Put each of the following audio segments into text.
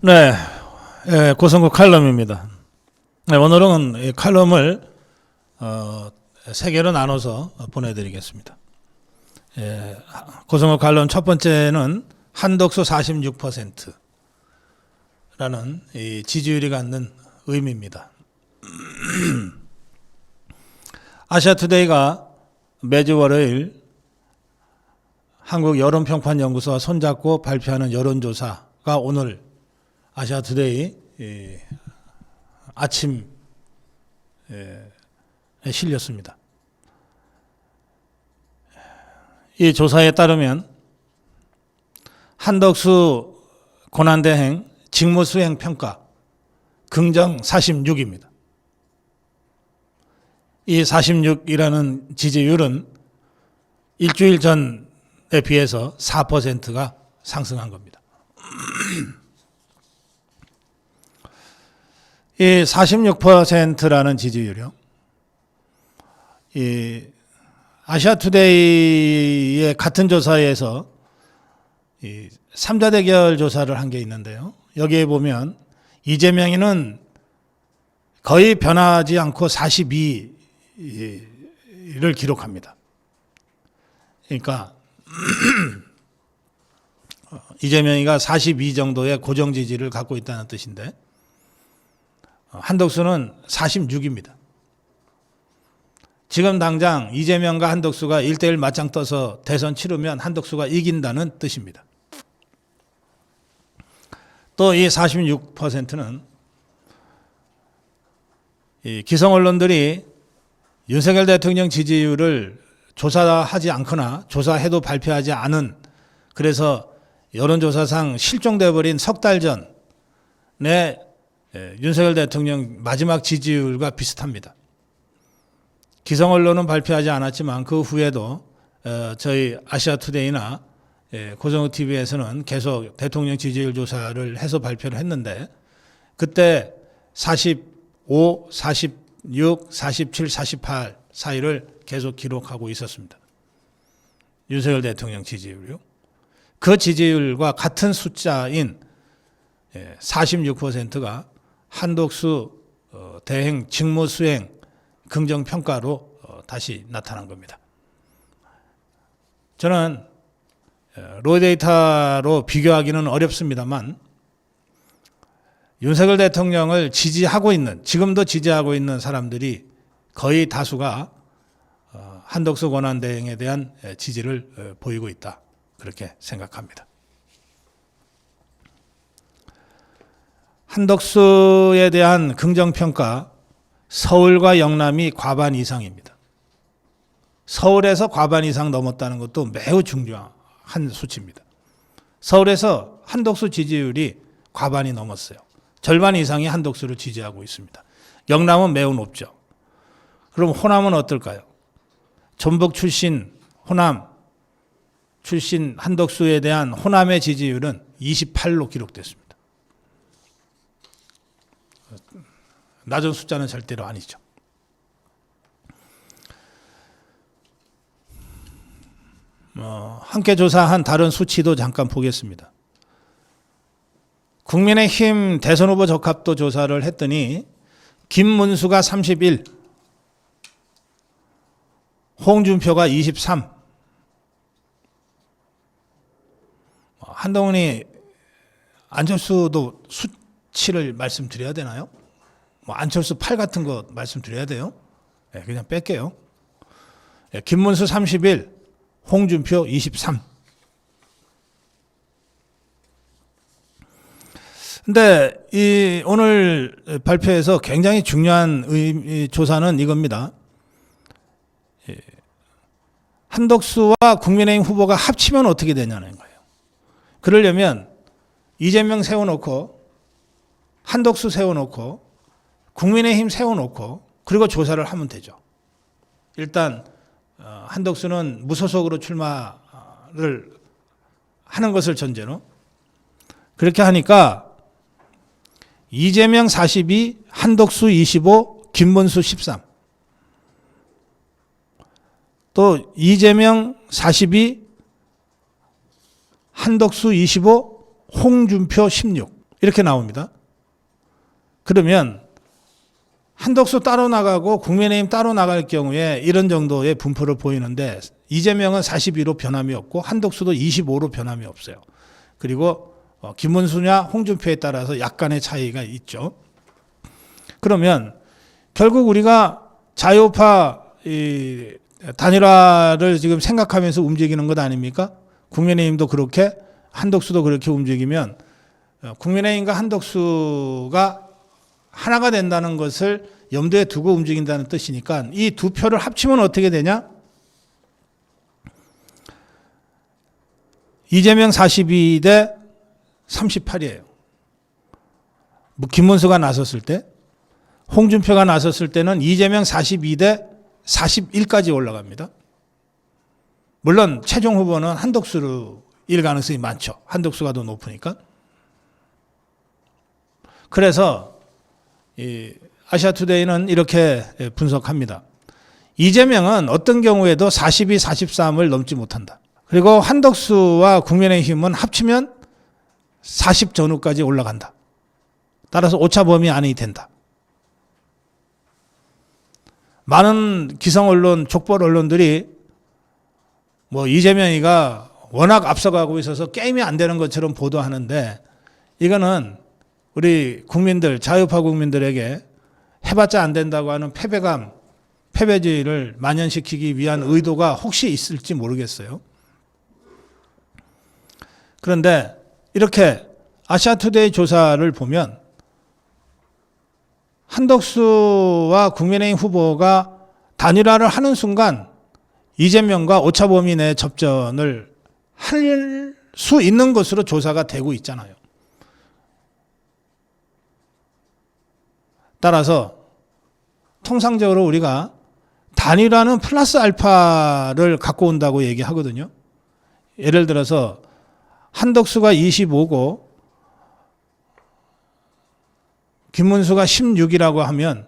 네, 고성국 칼럼입니다. 네, 오늘은 이 칼럼을 세 개로 나눠서 보내드리겠습니다. 고성국 칼럼 첫 번째는 한덕수 46%라는 이 지지율이 갖는 의미입니다. 아시아투데이가 매주 월요일 한국여론평판연구소와 손잡고 발표하는 여론조사가 오늘 아시아투데이 아침에 실렸습니다. 이 조사에 따르면 한덕수 권한대행 직무수행 평가 긍정 46입니다. 이 46이라는 지지율은 일주일 전에 비해서 4%가 상승한 겁니다. 이 46%라는 지지율이요. 이 아시아투데이의 같은 조사에서 이 3자 대결 조사를 한 게 있는데요. 여기에 보면 이재명이는 거의 변하지 않고 42를 기록합니다. 그러니까 이재명이가 42 정도의 고정 지지를 갖고 있다는 뜻인데 한덕수는 46입니다. 지금 당장 이재명과 한덕수가 1대1 맞짱 떠서 대선 치르면 한덕수가 이긴다는 뜻입니다. 또 이 46%는 이 기성 언론들이 윤석열 대통령 지지율을 조사하지 않거나 조사해도 발표하지 않은, 그래서 여론조사상 실종돼 버린 석 달 전에 윤석열 대통령 마지막 지지율과 비슷합니다. 기성 언론은 발표하지 않았지만 그 후에도 저희 아시아투데이나 고성국 TV에서는 계속 대통령 지지율 조사를 해서 발표를 했는데 그때 45, 46, 47, 48 사이를 계속 기록하고 있었습니다. 윤석열 대통령 지지율이요. 그 지지율과 같은 숫자인 46%가 한덕수 대행 직무수행 긍정평가로 다시 나타난 겁니다. 저는 로데이터로 비교하기는 어렵습니다만 윤석열 대통령을 지지하고 있는, 지금도 지지하고 있는 사람들이 거의 다수가 한덕수 권한대행에 대한 지지를 보이고 있다, 그렇게 생각합니다. 한덕수에 대한 긍정평가, 서울과 영남이 과반 이상입니다. 서울에서 과반 이상 넘었다는 것도 매우 중요한 수치입니다. 서울에서 한덕수 지지율이 과반이 넘었어요. 절반 이상이 한덕수를 지지하고 있습니다. 영남은 매우 높죠. 그럼 호남은 어떨까요? 전북 출신, 호남 출신 한덕수에 대한 호남의 지지율은 28로 기록됐습니다. 낮은 숫자는 절대로 아니죠. 함께 조사한 다른 수치도 잠깐 보겠습니다. 국민의힘 대선 후보 적합도 조사를 했더니 김문수가 31, 홍준표가 23. 한동훈이, 안철수도 수치를 말씀드려야 되나요? 안철수 팔 같은 거 말씀드려야 돼요? 그냥 뺄게요. 김문수 31, 홍준표 23. 근데 이 오늘 발표에서 굉장히 중요한 조사는 이겁니다. 한덕수와 국민의힘 후보가 합치면 어떻게 되냐는 거예요. 그러려면 이재명 세워놓고 한덕수 세워놓고 국민의힘 세워놓고 그리고 조사를 하면 되죠. 일단 한덕수는 무소속으로 출마를 하는 것을 전제로 그렇게 하니까 이재명 42, 한덕수 25, 김문수 13. 또 이재명 42, 한덕수 25, 홍준표 16. 이렇게 나옵니다. 그러면 한덕수 따로 나가고 국민의힘 따로 나갈 경우에 이런 정도의 분포를 보이는데 이재명은 42로 변함이 없고 한덕수도 25로 변함이 없어요. 그리고 김문수냐 홍준표에 따라서 약간의 차이가 있죠. 그러면 결국 우리가 자유파 단일화를 지금 생각하면서 움직이는 것 아닙니까? 국민의힘도 그렇게 한덕수도 그렇게 움직이면 국민의힘과 한덕수가 하나가 된다는 것을 염두에 두고 움직인다는 뜻이니까 이 두 표를 합치면 어떻게 되냐? 이재명 42 대 38이에요. 김문수가 나섰을 때, 홍준표가 나섰을 때는 이재명 42 대 41까지 올라갑니다. 물론 최종 후보는 한덕수일 가능성이 많죠. 한덕수가 더 높으니까. 그래서 이 아시아투데이는 이렇게 분석합니다. 이재명은 어떤 경우에도 42, 43을 넘지 못한다. 그리고 한덕수와 국민의힘은 합치면 40 전후까지 올라간다. 따라서 오차 범위 안이 된다. 많은 기성 언론, 족벌 언론들이 이재명이가 워낙 앞서가고 있어서 게임이 안 되는 것처럼 보도하는데 이거는 우리 국민들, 자유파 국민들에게 해봤자 안 된다고 하는 패배감, 패배주의를 만연시키기 위한 의도가 혹시 있을지 모르겠어요. 그런데 이렇게 아시아투데이 조사를 보면 한덕수와 국민의힘 후보가 단일화를 하는 순간 이재명과 오차범위 내 접전을 할 수 있는 것으로 조사가 되고 있잖아요. 따라서 통상적으로 우리가 단일화는 플러스 알파를 갖고 온다고 얘기하거든요. 예를 들어서 한덕수가 25고 김문수가 16이라고 하면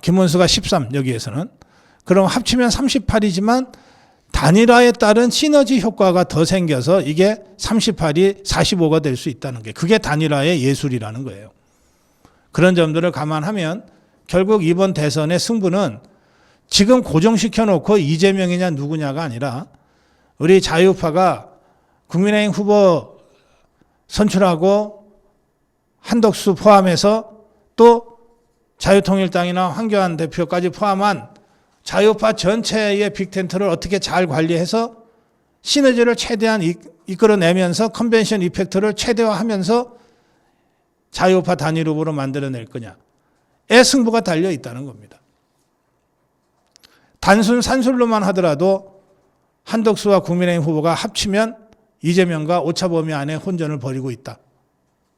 김문수가 13 여기에서는 그럼 합치면 38이지만 단일화에 따른 시너지 효과가 더 생겨서 이게 38이 45가 될 수 있다는 게 그게 단일화의 예술이라는 거예요. 그런 점들을 감안하면 결국 이번 대선의 승부는 지금 고정시켜 놓고 이재명이냐 누구냐가 아니라 우리 자유파가 국민의힘 후보 선출하고 한덕수 포함해서 또 자유통일당이나 황교안 대표까지 포함한 자유파 전체의 빅텐트를 어떻게 잘 관리해서 시너지를 최대한 이끌어내면서 컨벤션 이펙트를 최대화하면서 자유파 단일 후보로 만들어낼 거냐의 승부가 달려 있다는 겁니다. 단순 산술로만 하더라도 한덕수와 국민의힘 후보가 합치면 이재명과 오차범위 안에 혼전을 벌이고 있다.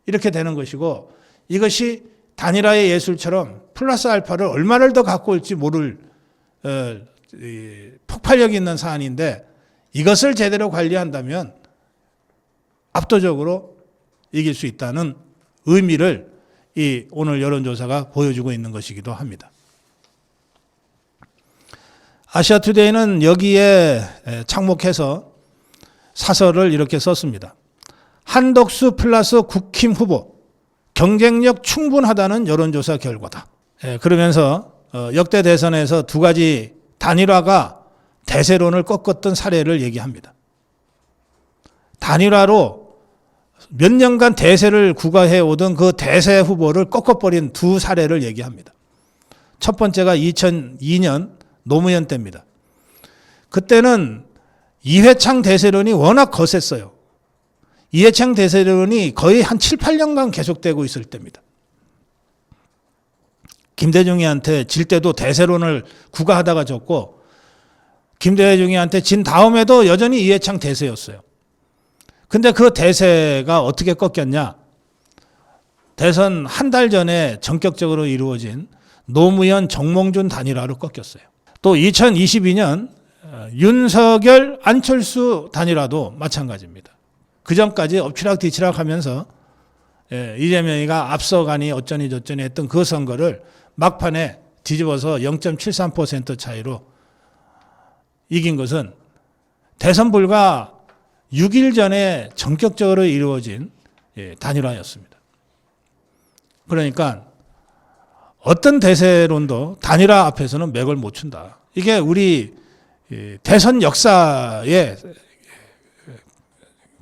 이렇게 되는 것이고 이것이 단일화의 예술처럼 플러스 알파를 얼마를 더 갖고 올지 모를 폭발력 있는 사안인데 이것을 제대로 관리한다면 압도적으로 이길 수 있다는 의미를 이 오늘 여론조사가 보여주고 있는 것이기도 합니다. 아시아투데이는 여기에 착목해서 사설을 이렇게 썼습니다. 한덕수 플러스 국힘 후보 경쟁력 충분하다는 여론조사 결과다. 그러면서 역대 대선에서 두 가지 단일화가 대세론을 꺾었던 사례를 얘기합니다. 단일화로 몇 년간 대세를 구가해 오던 그 대세 후보를 꺾어버린 두 사례를 얘기합니다. 첫 번째가 2002년 노무현 때입니다. 그때는 이회창 대세론이 워낙 거셌어요. 이회창 대세론이 거의 한 7, 8년간 계속되고 있을 때입니다. 김대중이한테 질 때도 대세론을 구가하다가 졌고 김대중이한테 진 다음에도 여전히 이회창 대세였어요. 근데 그 대세가 어떻게 꺾였냐? 대선 한 달 전에 전격적으로 이루어진 노무현 정몽준 단일화로 꺾였어요. 또 2022년 윤석열 안철수 단일화도 마찬가지입니다. 그 전까지 엎치락뒤치락 하면서 이재명이가 앞서가니 어쩌니 저쩌니 했던 그 선거를 막판에 뒤집어서 0.73% 차이로 이긴 것은 대선 불과 6일 전에 전격적으로 이루어진 단일화였습니다. 그러니까 어떤 대세론도 단일화 앞에서는 맥을 못 춘다. 이게 우리 대선 역사의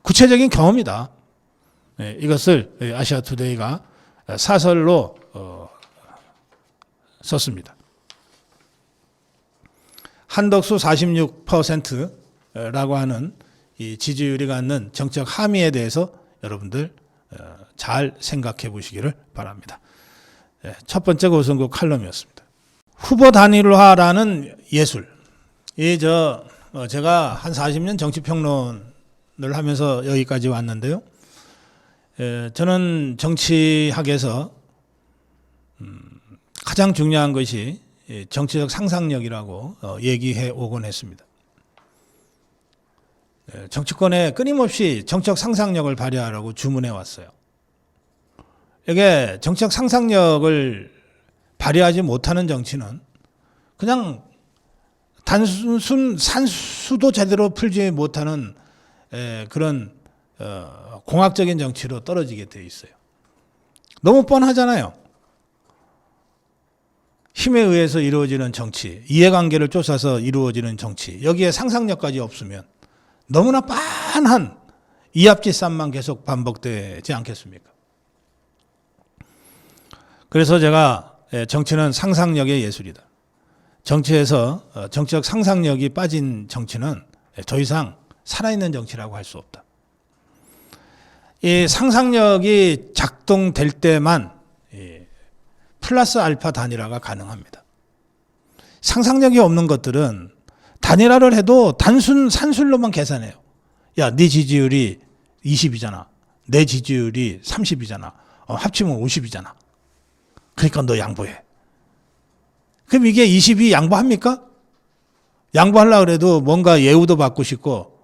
구체적인 경험이다. 이것을 아시아투데이가 사설로 썼습니다. 한덕수 46%라고 하는 이 지지율이 갖는 정책 함의에 대해서 여러분들 잘 생각해 보시기를 바랍니다. 첫 번째 고성국 칼럼이었습니다. 후보 단일화라는 예술. 제가 한 40년 정치평론을 하면서 여기까지 왔는데요. 저는 정치학에서 가장 중요한 것이 정치적 상상력이라고 얘기해 오곤 했습니다. 정치권에 끊임없이 정치적 상상력을 발휘하라고 주문해 왔어요. 이게 정치적 상상력을 발휘하지 못하는 정치는 그냥 단순 산수도 제대로 풀지 못하는 그런 공학적인 정치로 떨어지게 돼 있어요. 너무 뻔하잖아요. 힘에 의해서 이루어지는 정치, 이해관계를 쫓아서 이루어지는 정치, 여기에 상상력까지 없으면 너무나 빤한 이합집산만 계속 반복되지 않겠습니까? 그래서 제가 정치는 상상력의 예술이다. 정치에서 정치적 상상력이 빠진 정치는 더 이상 살아있는 정치라고 할 수 없다. 이 상상력이 작동될 때만 플러스 알파 단일화가 가능합니다. 상상력이 없는 것들은 단일화를 해도 단순 산술로만 계산해요. 야, 네 지지율이 20이잖아. 내 지지율이 30이잖아. 합치면 50이잖아. 그러니까 너 양보해. 그럼 이게 20이 양보합니까? 양보하려고 해도 뭔가 예우도 받고 싶고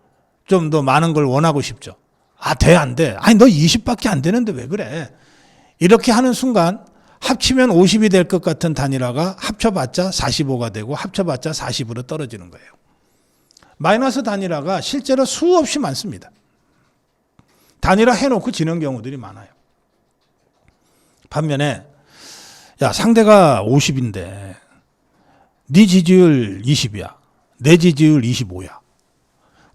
좀 더 많은 걸 원하고 싶죠. 아, 돼, 안 돼? 아니, 너 20밖에 안 되는데 왜 그래? 이렇게 하는 순간 합치면 50이 될 것 같은 단일화가 합쳐봤자 45가 되고 합쳐봤자 40으로 떨어지는 거예요. 마이너스 단일화가 실제로 수없이 많습니다. 단일화 해놓고 지는 경우들이 많아요. 반면에 야, 상대가 50인데 네 지지율 20이야. 내 지지율 25야.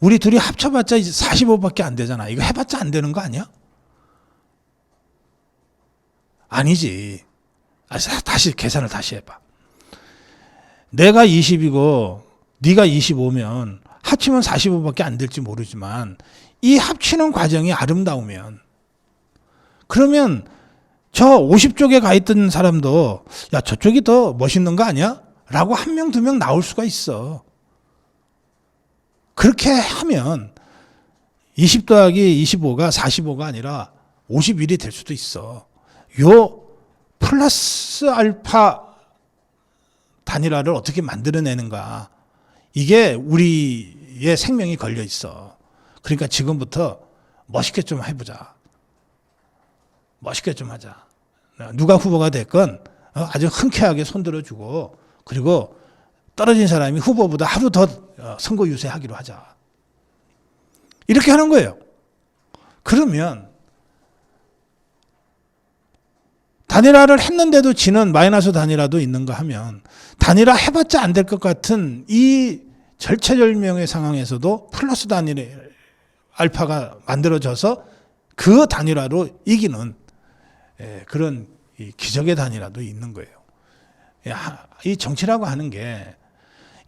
우리 둘이 합쳐봤자 45밖에 안 되잖아. 이거 해봤자 안 되는 거 아니야? 아니지. 다시 계산을 다시 해봐. 내가 20이고 네가 25면 합치면 45밖에 안 될지 모르지만 이 합치는 과정이 아름다우면 그러면 저 50쪽에 가 있던 사람도 야, 저쪽이 더 멋있는 거 아니야? 라고 한 명, 두 명 나올 수가 있어. 그렇게 하면 20 더하기 25가 45가 아니라 51이 될 수도 있어. 요 플러스 알파 단일화를 어떻게 만들어내는가. 이게 우리의 생명이 걸려 있어. 그러니까 지금부터 멋있게 좀 해보자. 멋있게 좀 하자. 누가 후보가 됐건 아주 흔쾌하게 손들어주고 그리고 떨어진 사람이 후보보다 하루 더 선거 유세하기로 하자. 이렇게 하는 거예요. 그러면 단일화를 했는데도 지는 마이너스 단일화도 있는가 하면 단일화 해봤자 안 될 것 같은 이 절체절명의 상황에서도 플러스 단일화 알파가 만들어져서 그 단일화로 이기는 그런 기적의 단일화도 있는 거예요. 이 정치라고 하는 게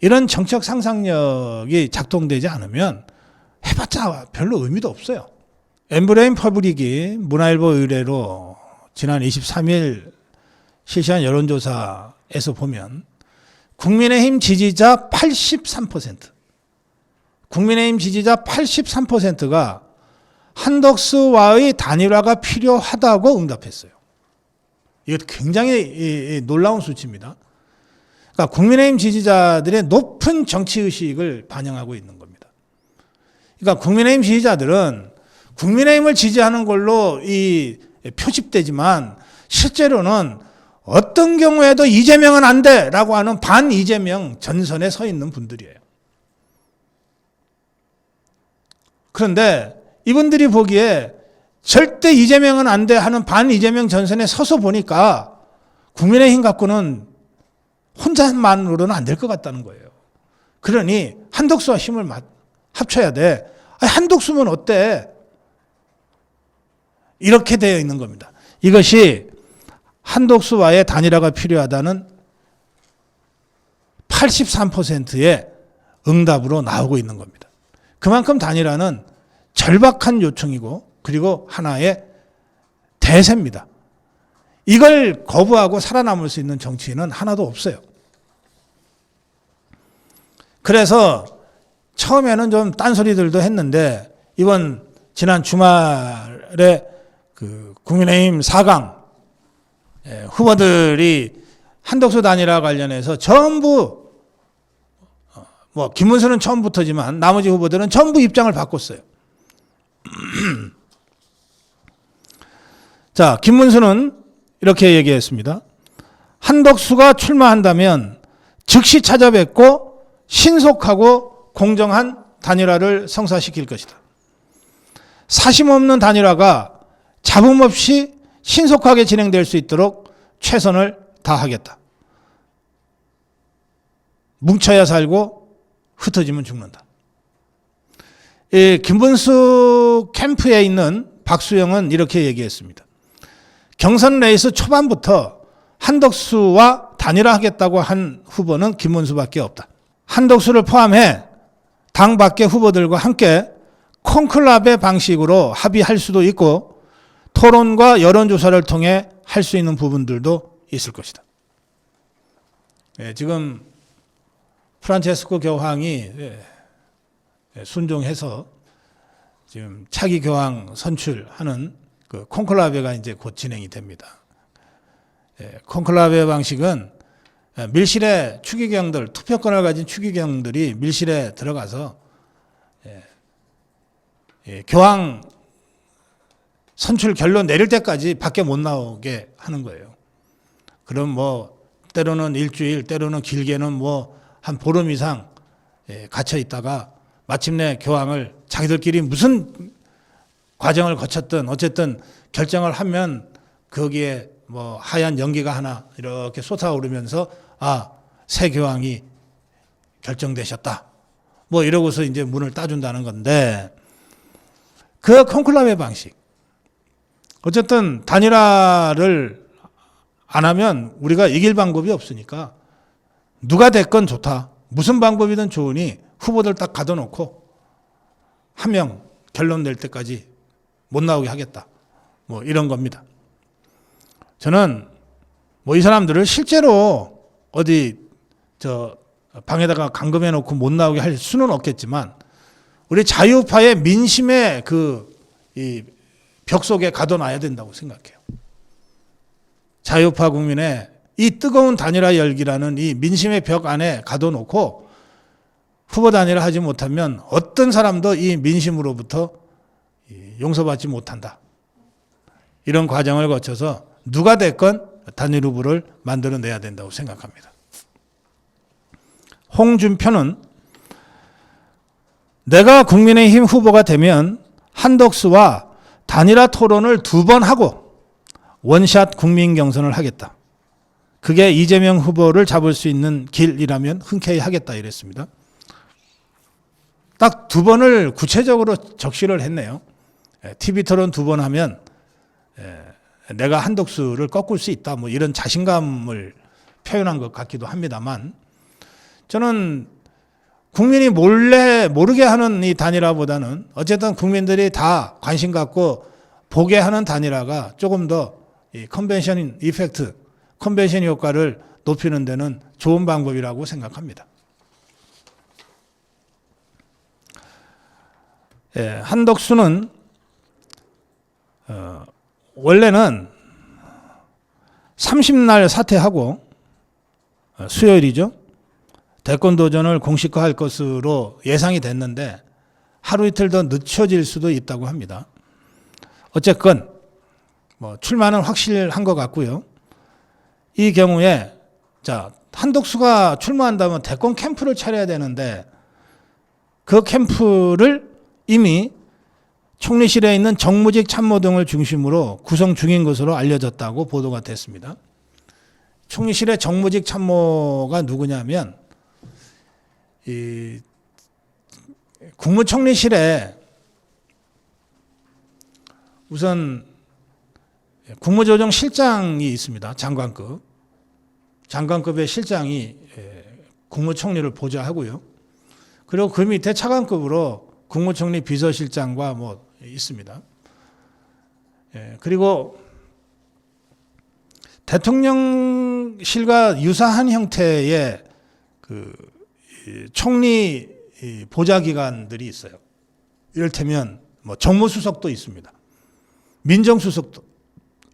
이런 정치적 상상력이 작동되지 않으면 해봤자 별로 의미도 없어요. 엠브레인 퍼블릭이 문화일보 의뢰로 지난 23일 실시한 여론조사에서 보면 국민의힘 지지자 83%, 국민의힘 지지자 83%가 한덕수와의 단일화가 필요하다고 응답했어요. 이것도 굉장히 놀라운 수치입니다. 그러니까 국민의힘 지지자들의 높은 정치의식을 반영하고 있는 겁니다. 그러니까 국민의힘 지지자들은 국민의힘을 지지하는 걸로 표집되지만 실제로는 어떤 경우에도 이재명은 안 돼라고 하는 반 이재명 전선에 서 있는 분들이에요. 그런데 이분들이 보기에 절대 이재명은 안 돼 하는 반 이재명 전선에 서서 보니까 국민의힘 갖고는 혼자만으로는 안 될 것 같다는 거예요. 그러니 한덕수와 힘을 합쳐야 돼. 아니, 한덕수면 어때? 이렇게 되어 있는 겁니다. 이것이 한덕수와의 단일화가 필요하다는 83%의 응답으로 나오고 있는 겁니다. 그만큼 단일화는 절박한 요청이고 그리고 하나의 대세입니다. 이걸 거부하고 살아남을 수 있는 정치인은 하나도 없어요. 그래서 처음에는 좀 딴소리들도 했는데 지난 주말에 그 국민의힘 4강 후보들이 한덕수 단일화 관련해서 전부 김문수는 처음부터지만 나머지 후보들은 전부 입장을 바꿨어요. 자, 김문수는 이렇게 얘기했습니다. 한덕수가 출마한다면 즉시 찾아뵙고 신속하고 공정한 단일화를 성사시킬 것이다. 사심 없는 단일화가 잡음 없이 신속하게 진행될 수 있도록 최선을 다하겠다. 뭉쳐야 살고 흩어지면 죽는다. 김문수 캠프에 있는 박수영은 이렇게 얘기했습니다. 경선 레이스 초반부터 한덕수와 단일화하겠다고 한 후보는 김문수밖에 없다. 한덕수를 포함해 당 밖의 후보들과 함께 콘클라베 방식으로 합의할 수도 있고 토론과 여론조사를 통해 할 수 있는 부분들도 있을 것이다. 지금 프란체스코 교황이 순종해서 지금 차기 교황 선출하는 그 콘클라베가 이제 곧 진행이 됩니다. 콘클라베 방식은 밀실의 추기경들, 투표권을 가진 추기경들이 밀실에 들어가서 교황 선출 결론 내릴 때까지 밖에 못 나오게 하는 거예요. 그럼 때로는 일주일, 때로는 길게는 한 보름 이상 갇혀 있다가 마침내 교황을 자기들끼리 무슨 과정을 거쳤든 어쨌든 결정을 하면 거기에 하얀 연기가 하나 이렇게 솟아오르면서 새 교황이 결정되셨다. 이러고서 이제 문을 따준다는 건데 그 콘클라베 방식. 어쨌든 단일화를 안 하면 우리가 이길 방법이 없으니까 누가 됐건 좋다. 무슨 방법이든 좋으니 후보들 딱 가둬놓고 한 명 결론 낼 때까지 못 나오게 하겠다. 이런 겁니다. 저는 이 사람들을 실제로 어디 방에다가 감금해 놓고 못 나오게 할 수는 없겠지만 우리 자유파의 민심의 이 벽 속에 가둬놔야 된다고 생각해요. 자유파 국민의 이 뜨거운 단일화 열기라는 이 민심의 벽 안에 가둬놓고 후보 단일화 하지 못하면 어떤 사람도 이 민심으로부터 용서받지 못한다. 이런 과정을 거쳐서 누가 됐건 단일 후보를 만들어내야 된다고 생각합니다. 홍준표는 내가 국민의힘 후보가 되면 한덕수와 단일화 토론을 2번 하고 원샷 국민 경선을 하겠다. 그게 이재명 후보를 잡을 수 있는 길이라면 흔쾌히 하겠다 이랬습니다. 딱 2번을 구체적으로 적시를 했네요. TV 토론 2번 하면 내가 한덕수를 꺾을 수 있다. 이런 자신감을 표현한 것 같기도 합니다만 저는 국민이 모르게 하는 이 단일화보다는 어쨌든 국민들이 다 관심 갖고 보게 하는 단일화가 조금 더 이 컨벤션 이펙트, 컨벤션 효과를 높이는 데는 좋은 방법이라고 생각합니다. 한덕수는 원래는 30날 사퇴하고 수요일이죠. 대권 도전을 공식화할 것으로 예상이 됐는데 하루 이틀 더 늦춰질 수도 있다고 합니다. 어쨌건 출마는 확실한 것 같고요. 이 경우에 한덕수가 출마한다면 대권 캠프를 차려야 되는데 그 캠프를 이미 총리실에 있는 정무직 참모 등을 중심으로 구성 중인 것으로 알려졌다고 보도가 됐습니다. 총리실의 정무직 참모가 누구냐면 이 국무총리실에 우선 국무조정실장이 있습니다. 장관급의 실장이 국무총리를 보좌하고요. 그리고 그 밑에 차관급으로 국무총리 비서실장과 뭐 있습니다. 그리고 대통령실과 유사한 형태의 그 총리 보좌기관들이 있어요. 이를테면 뭐 정무수석도 있습니다. 민정수석도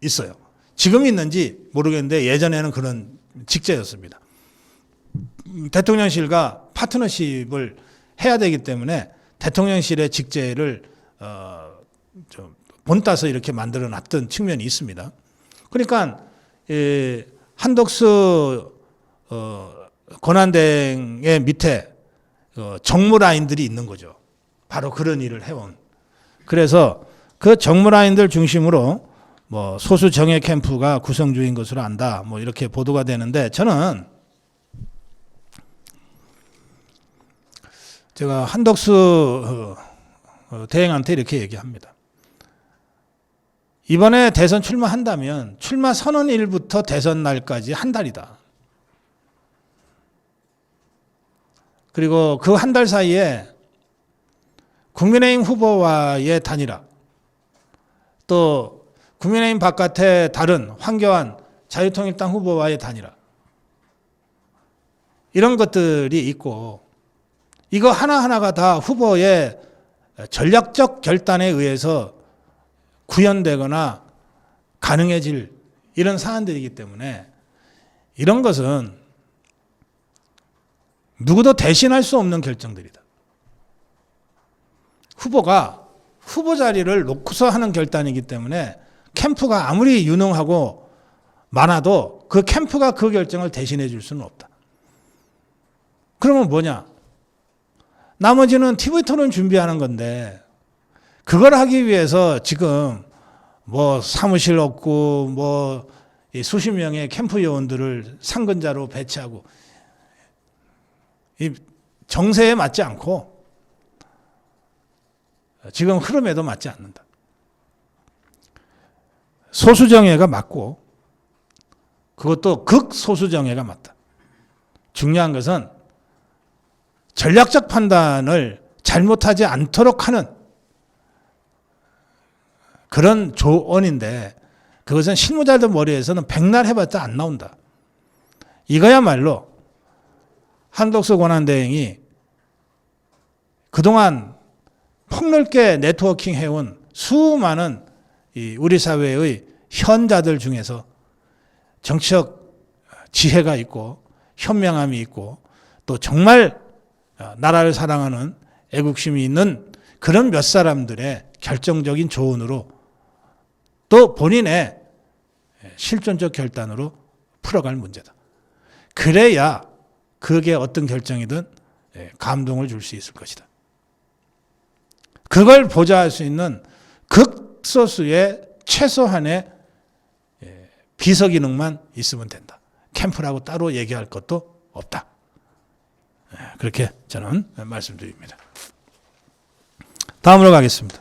있어요. 지금 있는지 모르겠는데 예전에는 그런 직제였습니다. 대통령실과 파트너십을 해야 되기 때문에 대통령실의 직제를 본따서 이렇게 만들어 놨던 측면이 있습니다. 그러니까 한덕수 권한대행의 밑에 정무 라인들이 있는 거죠. 바로 그런 일을 해온. 그래서 그 정무 라인들 중심으로 뭐 소수 정예 캠프가 구성 중인 것으로 안다. 뭐 이렇게 보도가 되는데 저는 제가 한덕수 대행한테 이렇게 얘기합니다. 이번에 대선 출마한다면 출마 선언일부터 대선 날까지 한 달이다. 그리고 그 한 달 사이에 국민의힘 후보와의 단일화, 또 국민의힘 바깥의 다른 황교안 자유통일당 후보와의 단일화, 이런 것들이 있고, 이거 하나하나가 다 후보의 전략적 결단에 의해서 구현되거나 가능해질 이런 사안들이기 때문에 이런 것은 누구도 대신할 수 없는 결정들이다. 후보가 후보 자리를 놓고서 하는 결단이기 때문에 캠프가 아무리 유능하고 많아도 그 캠프가 그 결정을 대신해 줄 수는 없다. 그러면 뭐냐? 나머지는 TV 토론 준비하는 건데 그걸 하기 위해서 지금 뭐 사무실 없고 뭐 수십 명의 캠프 요원들을 상근자로 배치하고 이 정세에 맞지 않고 지금 흐름에도 맞지 않는다. 소수정예가 맞고 그것도 극소수정예가 맞다. 중요한 것은 전략적 판단을 잘못하지 않도록 하는 그런 조언인데 그것은 실무자들 머리에서는 백날 해봤자 안 나온다. 이거야말로 한덕수 권한대행이 그동안 폭넓게 네트워킹 해온 수많은 우리 사회의 현자들 중에서 정치적 지혜가 있고 현명함이 있고 또 정말 나라를 사랑하는 애국심이 있는 그런 몇 사람들의 결정적인 조언으로 또 본인의 실존적 결단으로 풀어갈 문제다. 그래야 그게 어떤 결정이든 감동을 줄 수 있을 것이다. 그걸 보좌할 수 있는 극소수의 최소한의 비서 기능만 있으면 된다. 캠프라고 따로 얘기할 것도 없다. 그렇게 저는 말씀드립니다. 다음으로 가겠습니다.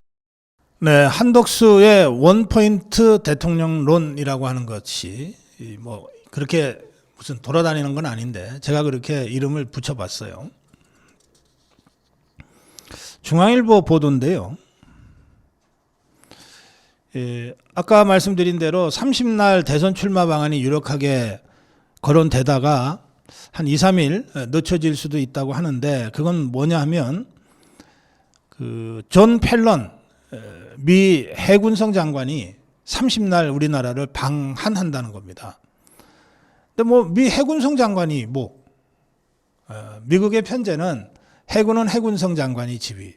네, 한덕수의 원포인트 대통령론이라고 하는 것이 뭐 그렇게 무슨 돌아다니는 건 아닌데 제가 그렇게 이름을 붙여봤어요. 중앙일보 보도인데요. 아까 말씀드린 대로 30날 대선 출마 방안이 유력하게 거론되다가 한 2, 3일 늦춰질 수도 있다고 하는데 그건 뭐냐 하면 그 존 펠런 미 해군성 장관이 30날 우리나라를 방한한다는 겁니다. 근데 뭐 미 해군성 장관이 뭐 미국의 편제는 해군은 해군성 장관이 지휘,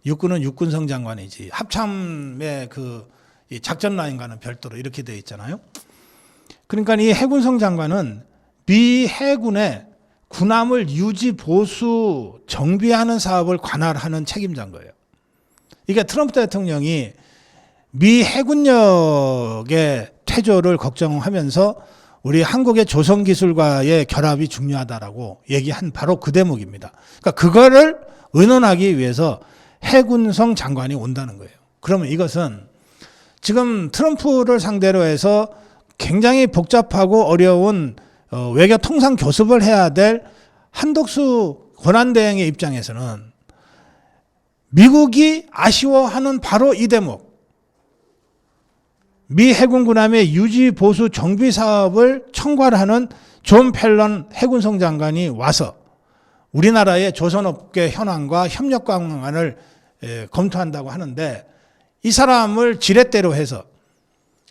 육군은 육군성 장관이지 합참의 그 작전 라인과는 별도로 이렇게 되어 있잖아요. 그러니까 이 해군성 장관은 미 해군의 군함을 유지 보수 정비하는 사업을 관할하는 책임자인 거예요. 이게 트럼프 대통령이 미 해군력의 퇴조를 걱정하면서 우리 한국의 조선기술과의 결합이 중요하다라고 얘기한 바로 그 대목입니다. 그러니까 그거를 의논하기 위해서 해군성 장관이 온다는 거예요. 그러면 이것은 지금 트럼프를 상대로 해서 굉장히 복잡하고 어려운 외교 통상 교섭을 해야 될 한덕수 권한대행의 입장에서는 미국이 아쉬워하는 바로 이 대목, 미 해군 군함의 유지 보수 정비 사업을 총괄하는 존 펠런 해군성 장관이 와서 우리나라의 조선업계 현황과 협력 방안을 검토한다고 하는데, 이 사람을 지렛대로 해서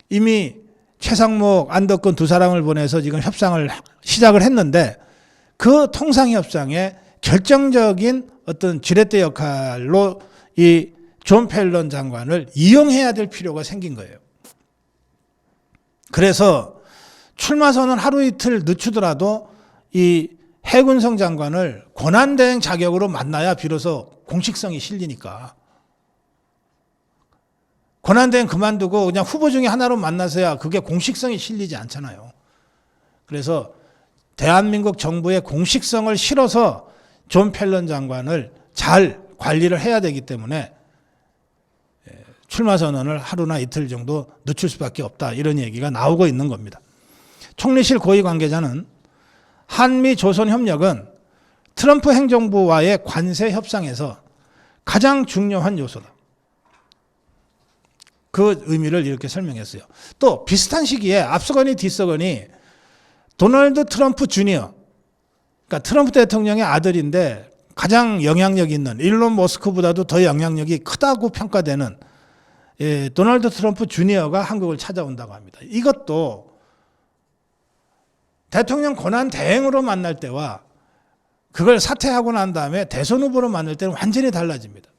이미 최상목, 안덕근 두 사람을 보내서 지금 협상을 시작을 했는데, 그 통상협상에 결정적인 어떤 지렛대 역할로 이 존 펠런 장관을 이용해야 될 필요가 생긴 거예요. 그래서 출마선언 하루 이틀 늦추더라도 이 해군성 장관을 권한대행 자격으로 만나야 비로소 공식성이 실리니까, 권한대행 그만두고 그냥 후보 중에 하나로 만나서야 그게 공식성이 실리지 않잖아요. 그래서 대한민국 정부의 공식성을 실어서 존 펠런 장관을 잘 관리를 해야 되기 때문에 출마 선언을 하루나 이틀 정도 늦출 수밖에 없다, 이런 얘기가 나오고 있는 겁니다. 총리실 고위 관계자는 한미 조선 협력은 트럼프 행정부와의 관세 협상에서 가장 중요한 요소다, 그 의미를 이렇게 설명했어요. 또 비슷한 시기에 앞서거니 뒤서거니 도널드 트럼프 주니어, 그러니까 트럼프 대통령의 아들인데 가장 영향력 있는, 일론 머스크보다도 더 영향력이 크다고 평가되는 도널드 트럼프 주니어가 한국을 찾아온다고 합니다. 이것도 대통령 권한 대행으로 만날 때와 그걸 사퇴하고 난 다음에 대선 후보로 만날 때는 완전히 달라집니다.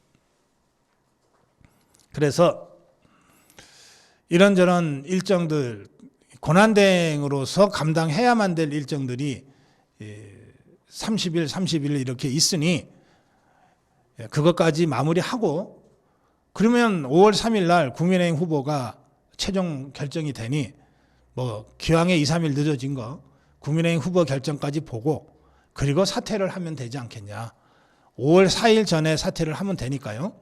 그래서 이런저런 일정들, 권한 대행으로서 감당해야만 될 일정들이 30일 이렇게 있으니 그것까지 마무리하고, 그러면 5월 3일 날 국민의힘 후보가 최종 결정이 되니 뭐 기왕에 2, 3일 늦어진 거 국민의힘 후보 결정까지 보고 그리고 사퇴를 하면 되지 않겠냐. 5월 4일 전에 사퇴를 하면 되니까요.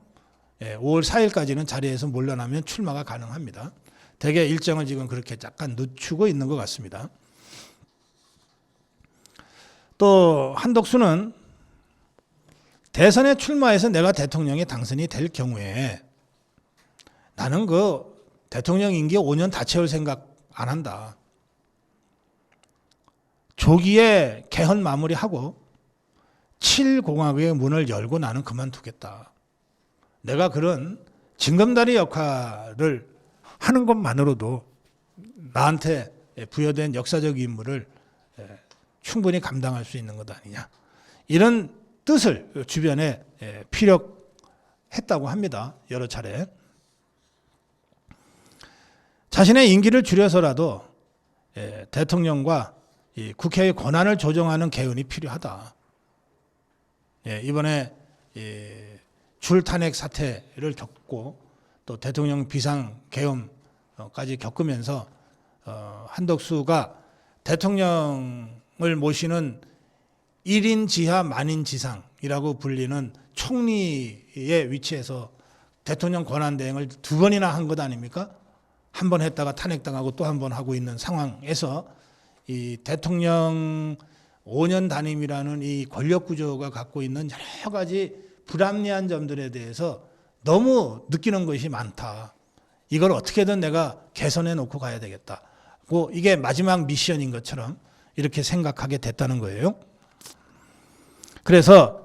5월 4일까지는 자리에서 물러나면 출마가 가능합니다. 대개 일정을 지금 그렇게 약간 늦추고 있는 것 같습니다. 또 한덕수는 대선에 출마해서 내가 대통령에 당선이 될 경우에 나는 그 대통령 임기 5년 다 채울 생각 안 한다. 조기에 개헌 마무리하고 7공화국의 문을 열고 나는 그만두겠다. 내가 그런 징검다리 역할을 하는 것만으로도 나한테 부여된 역사적 임무를 충분히 감당할 수 있는 것 아니냐. 이런 뜻을 주변에 피력했다고 합니다. 여러 차례. 자신의 임기를 줄여서라도 대통령과 국회의 권한을 조정하는 개헌이 필요하다. 이번에 줄탄핵 사태를 겪고 또 대통령 비상 계엄까지 겪으면서 한덕수가 대통령을 모시는 1인 지하 만인 지상이라고 불리는 총리의 위치에서 대통령 권한대행을 2번이나 한 것 아닙니까? 한 번 했다가 탄핵당하고 또 한 번 하고 있는 상황에서 이 대통령 5년 단임이라는 이 권력 구조가 갖고 있는 여러 가지 불합리한 점들에 대해서 너무 느끼는 것이 많다. 이걸 어떻게든 내가 개선해 놓고 가야 되겠다고, 이게 마지막 미션인 것처럼 이렇게 생각하게 됐다는 거예요. 그래서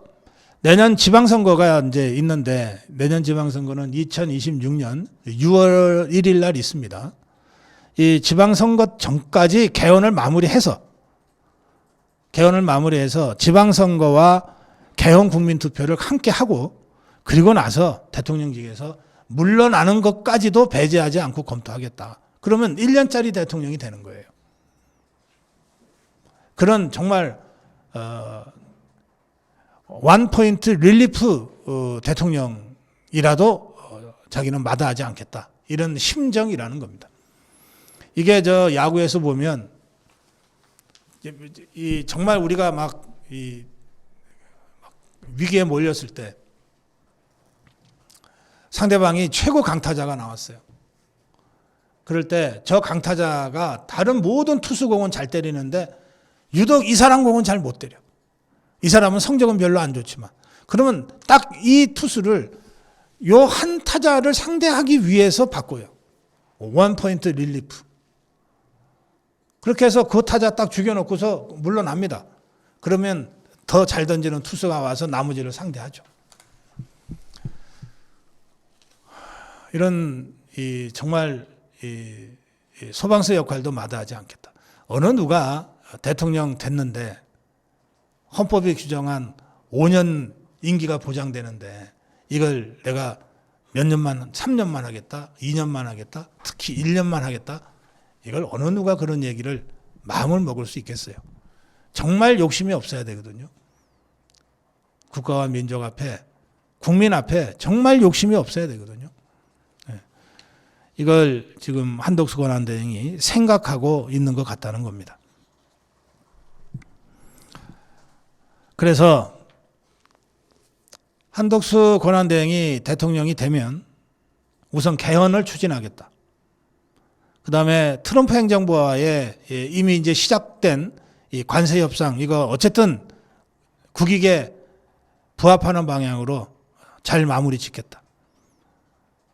내년 지방선거가 이제 있는데, 내년 지방선거는 2026년 6월 1일 날 있습니다. 이 지방선거 전까지 개헌을 마무리해서 지방선거와 개헌 국민투표를 함께 하고, 그리고 나서 대통령직에서 물러나는 것까지도 배제하지 않고 검토하겠다. 그러면 1년짜리 대통령이 되는 거예요. 그런 정말 원포인트 릴리프 대통령이라도 자기는 마다하지 않겠다. 이런 심정이라는 겁니다. 이게 저 야구에서 보면 정말 우리가 막 위기에 몰렸을 때 상대방이 최고 강타자가 나왔어요. 그럴 때 저 강타자가 다른 모든 투수공은 잘 때리는데 유독 이 사람 공은 잘 못 때려. 이 사람은 성적은 별로 안 좋지만. 그러면 딱 이 투수를 요 한 타자를 상대하기 위해서 바꿔요. 원 포인트 릴리프. 그렇게 해서 그 타자 딱 죽여놓고서 물러납니다. 그러면 더 잘 던지는 투수가 와서 나머지를 상대하죠. 이런 정말 소방서 역할도 마다하지 않겠다. 어느 누가 대통령 됐는데 헌법이 규정한 5년 임기가 보장되는데 이걸 내가 몇 년만, 3년만 하겠다, 2년만 하겠다, 특히 1년만 하겠다. 이걸 어느 누가 그런 얘기를 마음을 먹을 수 있겠어요. 정말 욕심이 없어야 되거든요. 국가와 민족 앞에, 국민 앞에 정말 욕심이 없어야 되거든요. 이걸 지금 한덕수 권한대행이 생각하고 있는 것 같다는 겁니다. 그래서 한덕수 권한대행이 대통령이 되면 우선 개헌을 추진하겠다. 그 다음에 트럼프 행정부와의 이미 이제 시작된 이 관세 협상, 이거 어쨌든 국익에 부합하는 방향으로 잘 마무리 짓겠다.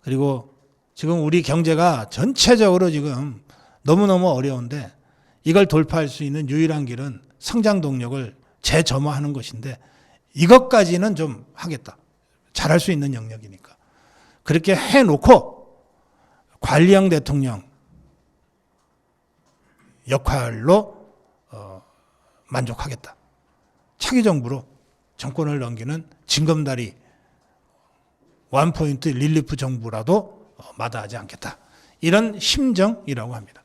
그리고 지금 우리 경제가 전체적으로 지금 너무너무 어려운데 이걸 돌파할 수 있는 유일한 길은 성장 동력을 재점화하는 것인데 이것까지는 좀 하겠다. 잘할 수 있는 영역이니까. 그렇게 해놓고 관리형 대통령 역할로 만족하겠다. 차기 정부로 정권을 넘기는 징검다리 원포인트 릴리프 정부라도 마다하지 않겠다. 이런 심정이라고 합니다.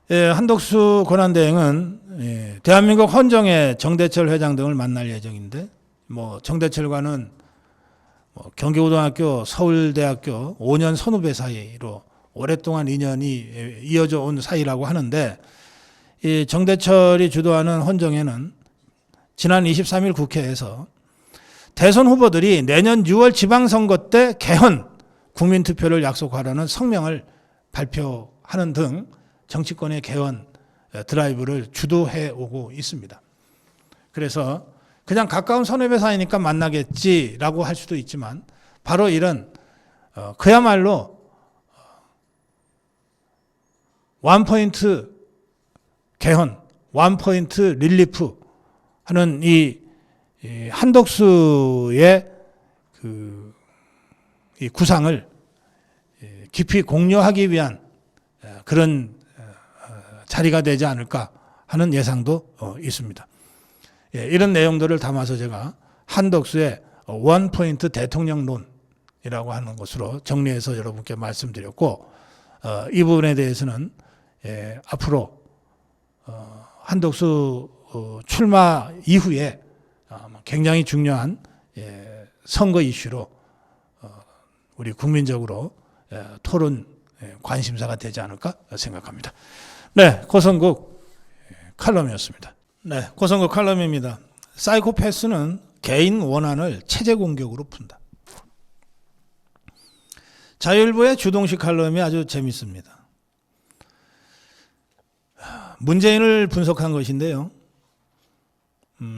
한덕수 권한대행은 대한민국 헌정의 정대철 회장 등을 만날 예정인데 정대철과는 경기고등학교, 서울대학교 5년 선후배 사이로 오랫동안 인연이 이어져 온 사이라고 하는데 이 정대철이 주도하는 헌정회는 지난 23일 국회에서 대선 후보들이 내년 6월 지방선거 때 개헌 국민투표를 약속하라는 성명을 발표하는 등 정치권의 개헌 드라이브를 주도해 오고 있습니다. 그래서 그냥 가까운 선후배 사이니까 만나겠지라고 할 수도 있지만 바로 이런 그야말로 원포인트 개헌, 원포인트 릴리프 하는 이 한덕수의 이 구상을 깊이 공유하기 위한 그런 자리가 되지 않을까 하는 예상도 있습니다. 이런 내용들을 담아서 제가 한덕수의 원포인트 대통령론이라고 하는 것으로 정리해서 여러분께 말씀드렸고 이 부분에 대해서는 앞으로 한덕수 출마 이후에 굉장히 중요한 선거 이슈로 우리 국민적으로 토론 관심사가 되지 않을까 생각합니다. 네, 고성국 칼럼이었습니다. 네, 고성국 칼럼입니다. 사이코패스는 개인 원한을 체제 공격으로 푼다. 자유일보의 주동식 칼럼이 아주 재밌습니다. 문재인을 분석한 것인데요.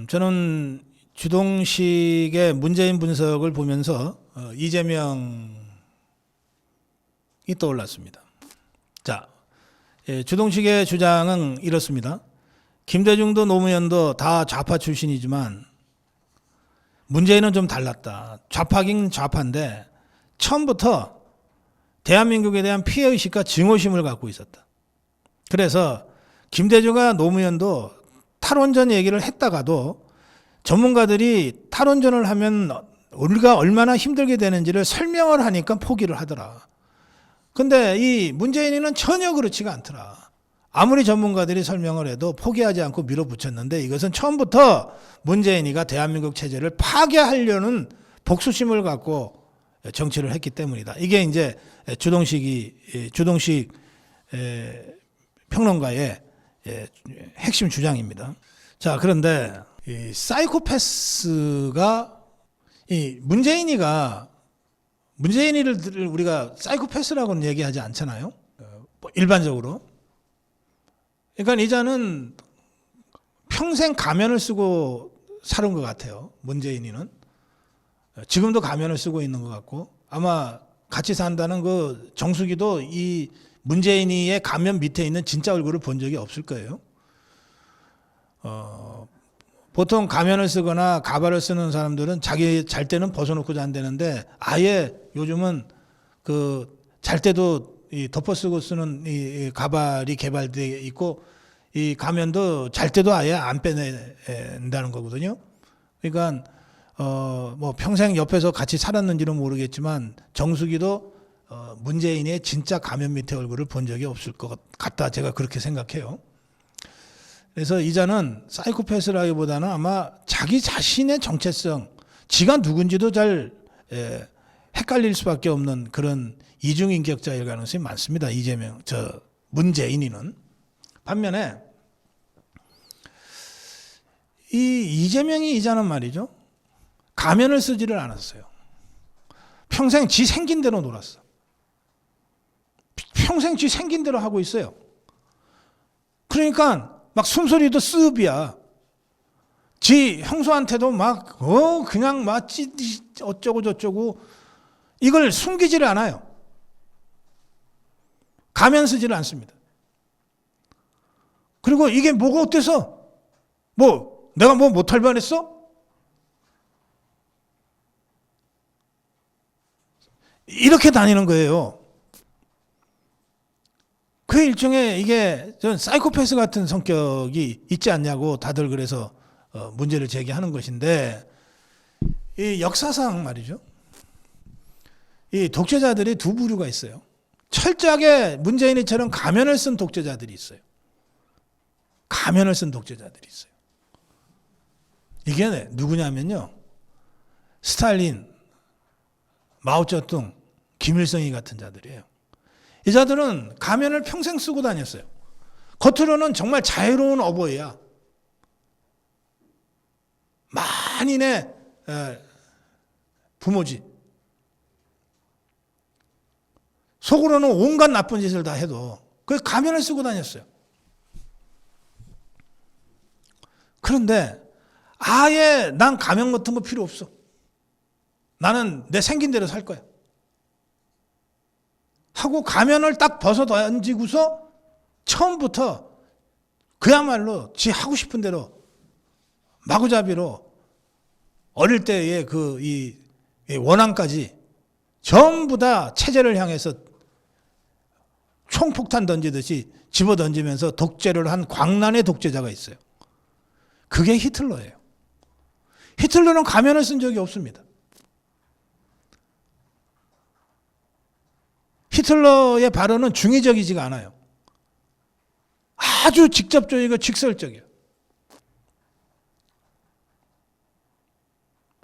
저는 주동식의 문재인 분석을 보면서 이재명이 떠올랐습니다. 자, 주동식의 주장은 이렇습니다. 김대중도 노무현도 다 좌파 출신이지만 문재인은 좀 달랐다. 좌파긴 좌파인데 처음부터 대한민국에 대한 피해의식과 증오심을 갖고 있었다. 그래서 김대중과 노무현도 탈원전 얘기를 했다가도 전문가들이 탈원전을 하면 우리가 얼마나 힘들게 되는지를 설명을 하니까 포기를 하더라. 근데 이 문재인이는 전혀 그렇지가 않더라. 아무리 전문가들이 설명을 해도 포기하지 않고 밀어붙였는데 이것은 처음부터 문재인이가 대한민국 체제를 파괴하려는 복수심을 갖고 정치를 했기 때문이다. 이게 이제 주동식 평론가의 핵심 주장입니다. 자, 그런데 이 사이코패스가 문재인이를 우리가 사이코패스라고는 얘기하지 않잖아요. 뭐 일반적으로. 그러니까 이자는 평생 가면을 쓰고 살은 것 같아요. 문재인이는. 지금도 가면을 쓰고 있는 것 같고, 아마 같이 산다는 그 정수기도 이 문재인이의 가면 밑에 있는 진짜 얼굴을 본 적이 없을 거예요. 보통 가면을 쓰거나 가발을 쓰는 사람들은 자기 잘 때는 벗어놓고 잔다는데, 아예 요즘은 그 잘 때도 이 덮어쓰고 쓰는 이 가발이 개발되어 있고, 이 가면도 잘 때도 아예 안 빼낸다는 거거든요. 그러니까 뭐 평생 옆에서 같이 살았는지는 모르겠지만 정수기도 문재인의 진짜 가면 밑에 얼굴을 본 적이 없을 것 같다. 제가 그렇게 생각해요. 그래서 이자는 사이코패스라기보다는 아마 자기 자신의 정체성, 지가 누군지도 잘 헷갈릴 수밖에 없는 그런 이중인격자일 가능성이 많습니다. 문재인이는. 반면에 이 이재명이 이자는 말이죠. 가면을 쓰지를 않았어요. 평생 지 생긴 대로 놀았어. 평생 지 생긴 대로 하고 있어요. 그러니까 막 숨소리도 습이야. 지 형수한테도 막 그냥 막 어쩌고 저쩌고, 이걸 숨기지를 않아요. 가면 쓰지를 않습니다. 그리고 이게 뭐가 어때서? 내가 못할 뻔했어? 이렇게 다니는 거예요. 그 일종의 이게 전 사이코패스 같은 성격이 있지 않냐고 다들 그래서 문제를 제기하는 것인데, 이 역사상 말이죠. 이 독재자들이 두 부류가 있어요. 철저하게 문재인이처럼 가면을 쓴 독재자들이 있어요. 가면을 쓴 독재자들이 있어요. 이게 누구냐면요. 스탈린, 마오쩌둥, 김일성이 같은 자들이에요. 이 자들은 가면을 평생 쓰고 다녔어요. 겉으로는 정말 자유로운 어버이야. 만인의 부모지. 속으로는 온갖 나쁜 짓을 다 해도 그 가면을 쓰고 다녔어요. 그런데 아예 난 가면 같은 거 필요 없어. 나는 내 생긴 대로 살 거야. 하고 가면을 딱 벗어 던지고서 처음부터 그야말로 지 하고 싶은 대로 마구잡이로 어릴 때의 이 원앙까지 전부 다 체제를 향해서 총폭탄 던지듯이 집어 던지면서 독재를 한 광란의 독재자가 있어요. 그게 히틀러예요. 히틀러는 가면을 쓴 적이 없습니다. 히틀러의 발언은 중의적이지가 않아요. 아주 직접적이고 직설적이에요.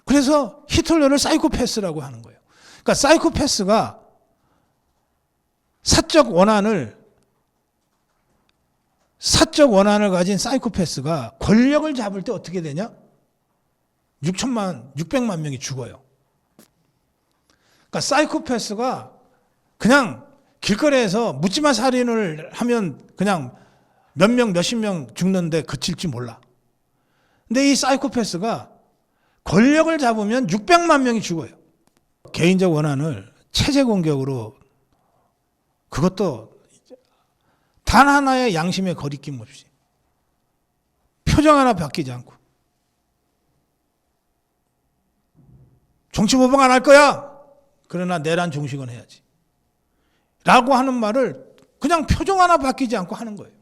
그래서 히틀러를 사이코패스라고 하는 거예요. 그러니까 사이코패스가 사적 원한을 가진 사이코패스가 권력을 잡을 때 어떻게 되냐? 600만 명이 죽어요. 그러니까 사이코패스가 그냥 길거리에서 묻지마 살인을 하면 그냥 몇십 명 죽는데 그칠지 몰라. 근데 이 사이코패스가 권력을 잡으면 600만 명이 죽어요. 개인적 원한을 체제 공격으로, 그것도 단 하나의 양심의 거리낌 없이, 표정 하나 바뀌지 않고, 정치 모방 안 할 거야. 그러나 내란 종식은 해야지. 라고 하는 말을 그냥 표정 하나 바뀌지 않고 하는 거예요.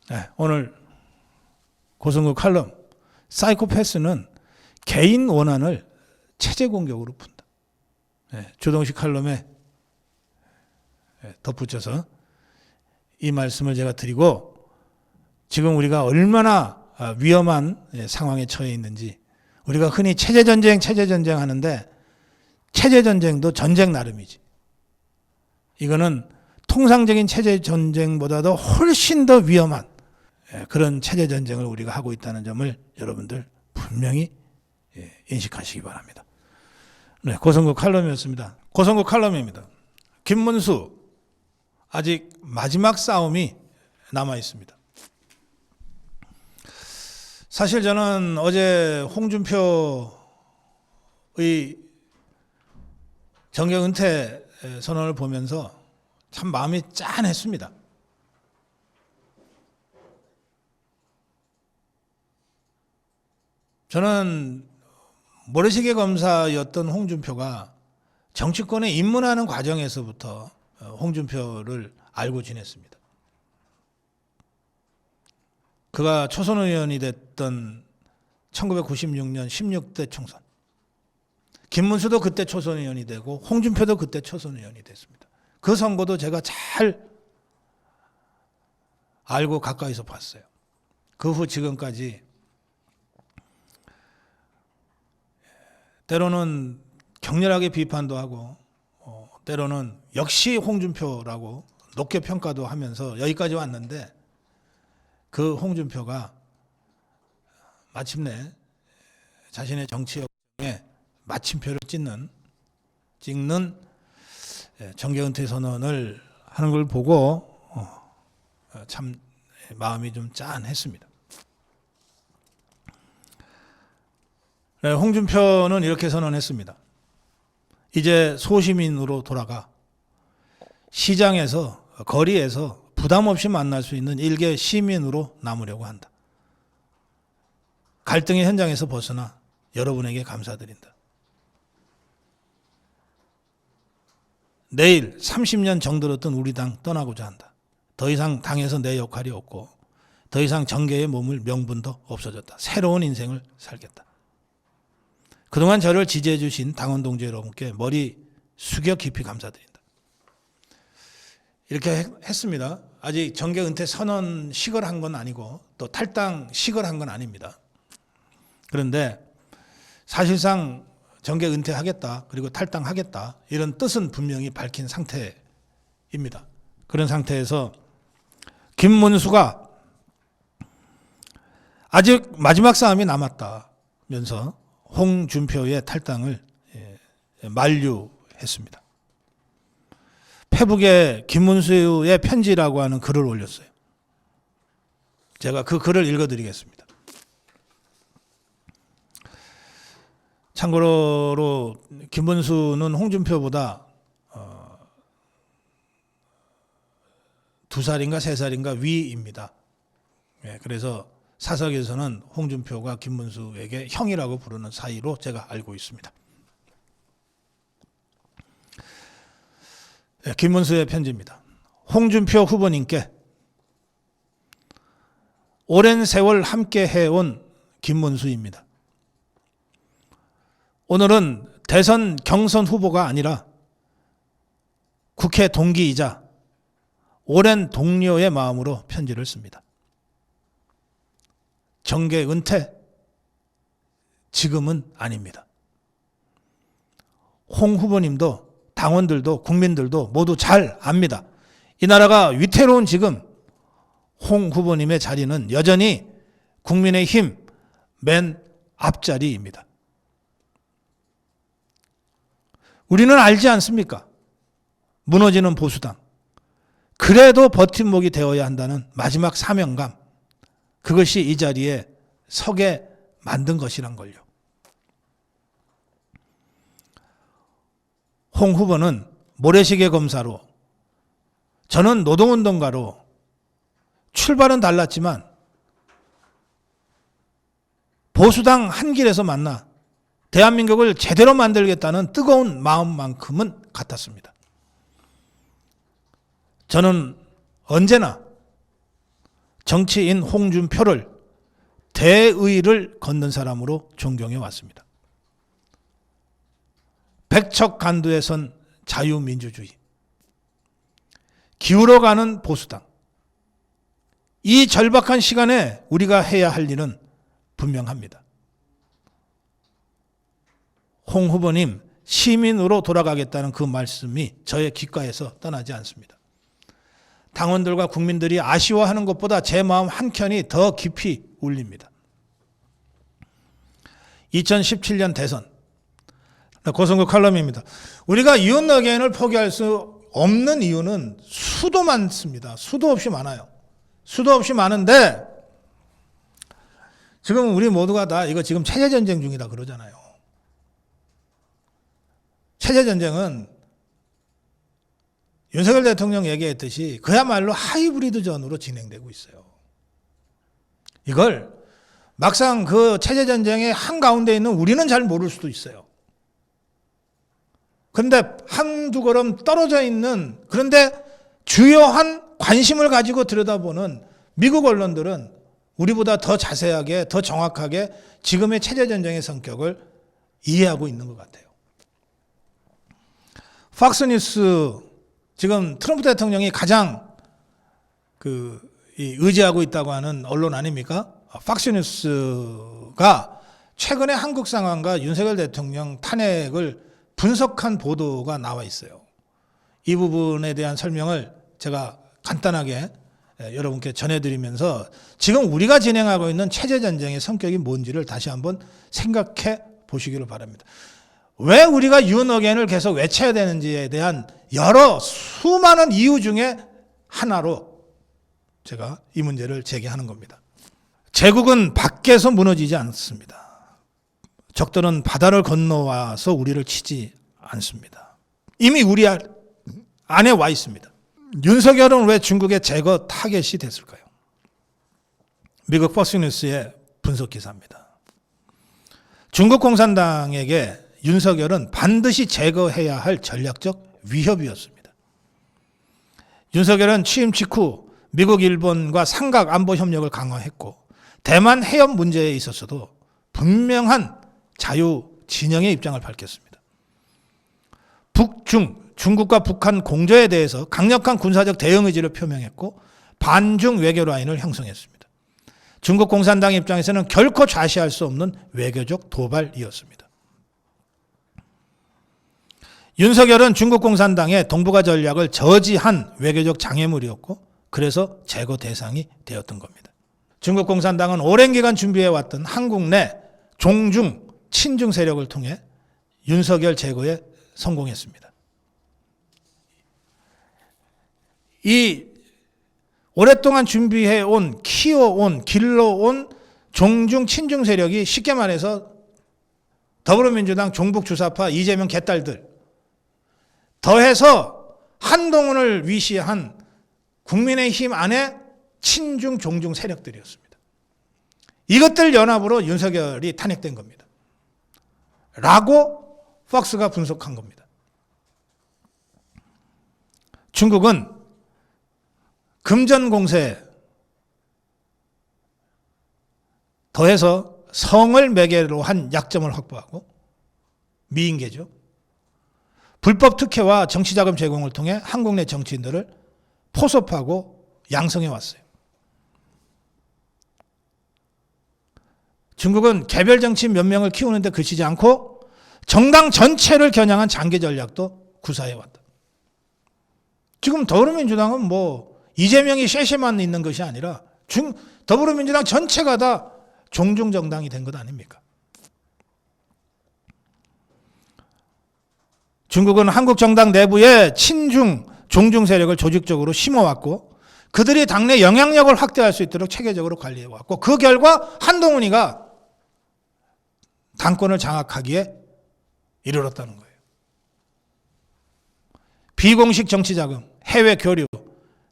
네, 오늘 고성국 칼럼, 사이코패스는 개인 원한을 체제 공격으로 푼다. 네, 조동식 칼럼에 덧붙여서 이 말씀을 제가 드리고, 지금 우리가 얼마나 위험한 상황에 처해 있는지 우리가 흔히 체제전쟁 하는데 체제전쟁도 전쟁 나름이지. 이거는 통상적인 체제전쟁보다도 훨씬 더 위험한 그런 체제전쟁을 우리가 하고 있다는 점을 여러분들 분명히 인식하시기 바랍니다. 네, 고성국 칼럼이었습니다. 고성국 칼럼입니다. 김문수 아직 마지막 싸움이 남아 있습니다. 사실 저는 어제 홍준표의 정계 은퇴 선언을 보면서 참 마음이 짠했습니다. 저는 모래시계 검사였던 홍준표가 정치권에 입문하는 과정에서부터 홍준표를 알고 지냈습니다. 그가 초선 의원이 됐던 1996년 16대 총선. 김문수도 그때 초선 의원이 되고 홍준표도 그때 초선 의원이 됐습니다. 그 선거도 제가 잘 알고 가까이서 봤어요. 그 후 지금까지 때로는 격렬하게 비판도 하고 때로는 역시 홍준표라고 높게 평가도 하면서 여기까지 왔는데 그 홍준표가 마침내 자신의 정치 역사에 마침표를 찍는 정계 은퇴 선언을 하는 걸 보고 참 마음이 좀 짠했습니다. 홍준표는 이렇게 선언했습니다. 이제 소시민으로 돌아가 시장에서 거리에서 부담 없이 만날 수 있는 일개 시민으로 남으려고 한다. 갈등의 현장에서 벗어나 여러분에게 감사드린다. 내일 30년 정들었던 우리 당 떠나고자 한다. 더 이상 당에서 내 역할이 없고 더 이상 정계에 머물 명분도 없어졌다. 새로운 인생을 살겠다. 그동안 저를 지지해 주신 당원 동지 여러분께 머리 숙여 깊이 감사드린다. 이렇게 했습니다. 아직 정계 은퇴 선언식을 한 건 아니고 또 탈당식을 한 건 아닙니다. 그런데 사실상 정계 은퇴하겠다 그리고 탈당하겠다 이런 뜻은 분명히 밝힌 상태입니다. 그런 상태에서 김문수가 아직 마지막 싸움이 남았다면서 홍준표의 탈당을 만류했습니다. 페북에 김문수의 편지라고 하는 글을 올렸어요. 제가 그 글을 읽어드리겠습니다. 참고로 김문수는 홍준표보다 2살인가 3살인가 위입니다. 그래서 사석에서는 홍준표가 김문수에게 형이라고 부르는 사이로 제가 알고 있습니다. 김문수의 편지입니다. 홍준표 후보님께 오랜 세월 함께 해온 김문수입니다. 오늘은 대선 경선 후보가 아니라 국회 동기이자 오랜 동료의 마음으로 편지를 씁니다. 정계 은퇴 지금은 아닙니다. 홍 후보님도 당원들도 국민들도 모두 잘 압니다. 이 나라가 위태로운 지금 홍 후보님의 자리는 여전히 국민의힘 맨 앞자리입니다. 우리는 알지 않습니까? 무너지는 보수당. 그래도 버팀목이 되어야 한다는 마지막 사명감. 그것이 이 자리에 서게 만든 것이란 걸요. 홍 후보는 모래시계 검사로, 저는 노동운동가로 출발은 달랐지만 보수당 한 길에서 만나 대한민국을 제대로 만들겠다는 뜨거운 마음만큼은 같았습니다. 저는 언제나 정치인 홍준표를 대의를 걷는 사람으로 존경해 왔습니다. 백척간두에 선 자유민주주의, 기울어가는 보수당. 이 절박한 시간에 우리가 해야 할 일은 분명합니다. 홍 후보님 시민으로 돌아가겠다는 그 말씀이 저의 귓가에서 떠나지 않습니다. 당원들과 국민들이 아쉬워하는 것보다 제 마음 한켠이 더 깊이 울립니다. 2017년 대선 고성국 칼럼입니다. 우리가 이웃 어게인을 포기할 수 없는 이유는 수도 많습니다. 수도 없이 많아요. 수도 없이 많은데 지금 우리 모두가 다 이거 지금 체제전쟁 중이다 그러잖아요. 체제전쟁은 윤석열 대통령 얘기했듯이 그야말로 하이브리드전으로 진행되고 있어요. 이걸 막상 그 체제전쟁의 한가운데 있는 우리는 잘 모를 수도 있어요. 그런데 한두 걸음 떨어져 있는, 그런데 주요한 관심을 가지고 들여다보는 미국 언론들은 우리보다 더 자세하게, 더 정확하게 지금의 체제전쟁의 성격을 이해하고 있는 것 같아요. 팍스뉴스, 지금 트럼프 대통령이 가장 의지하고 있다고 하는 언론 아닙니까? 팍스뉴스가 최근에 한국 상황과 윤석열 대통령 탄핵을 분석한 보도가 나와 있어요. 이 부분에 대한 설명을 제가 간단하게 여러분께 전해드리면서 지금 우리가 진행하고 있는 체제전쟁의 성격이 뭔지를 다시 한번 생각해 보시기를 바랍니다. 왜 우리가 이웃 어게인을 계속 외쳐야 되는지에 대한 여러 수많은 이유 중에 하나로 제가 이 문제를 제기하는 겁니다. 제국은 밖에서 무너지지 않습니다. 적들은 바다를 건너와서 우리를 치지 않습니다. 이미 우리 안에 와 있습니다. 윤석열은 왜 중국의 제거 타겟이 됐을까요? 미국 폭스뉴스의 분석 기사입니다. 중국 공산당에게 윤석열은 반드시 제거해야 할 전략적 위협이었습니다. 윤석열은 취임 직후 미국, 일본과 삼각 안보 협력을 강화했고 대만 해협 문제에 있어서도 분명한 자유 진영의 입장을 밝혔습니다. 북중, 중국과 북한 공조에 대해서 강력한 군사적 대응 의지를 표명했고 반중 외교 라인을 형성했습니다. 중국 공산당 입장에서는 결코 좌시할 수 없는 외교적 도발이었습니다. 윤석열은 중국 공산당의 동북아 전략을 저지한 외교적 장애물이었고 그래서 제거 대상이 되었던 겁니다. 중국 공산당은 오랜 기간 준비해왔던 한국 내 종중, 친중 세력을 통해 윤석열 제거에 성공했습니다. 이 오랫동안 준비해온, 키워온, 길러온 종중, 친중 세력이 쉽게 말해서 더불어민주당 종북주사파 이재명 개딸들 더해서 한동훈을 위시한 국민의힘 안에 친중, 종중 세력들이었습니다. 이것들 연합으로 윤석열이 탄핵된 겁니다. 라고 폭스가 분석한 겁니다. 중국은 금전공세 더해서 성을 매개로 한 약점을 확보하고 미인계죠. 불법 특혜와 정치자금 제공을 통해 한국 내 정치인들을 포섭하고 양성해 왔어요. 중국은 개별 정치인 몇 명을 키우는데 그치지 않고 정당 전체를 겨냥한 장기 전략도 구사해 왔다. 지금 더불어민주당은 뭐 이재명이 쉐쉐만 있는 것이 아니라 더불어민주당 전체가 다 종중정당이 된 것 아닙니까? 중국은 한국 정당 내부에 친중, 종중 세력을 조직적으로 심어왔고 그들이 당내 영향력을 확대할 수 있도록 체계적으로 관리해왔고 그 결과 한동훈이가 당권을 장악하기에 이르렀다는 거예요. 비공식 정치자금, 해외 교류,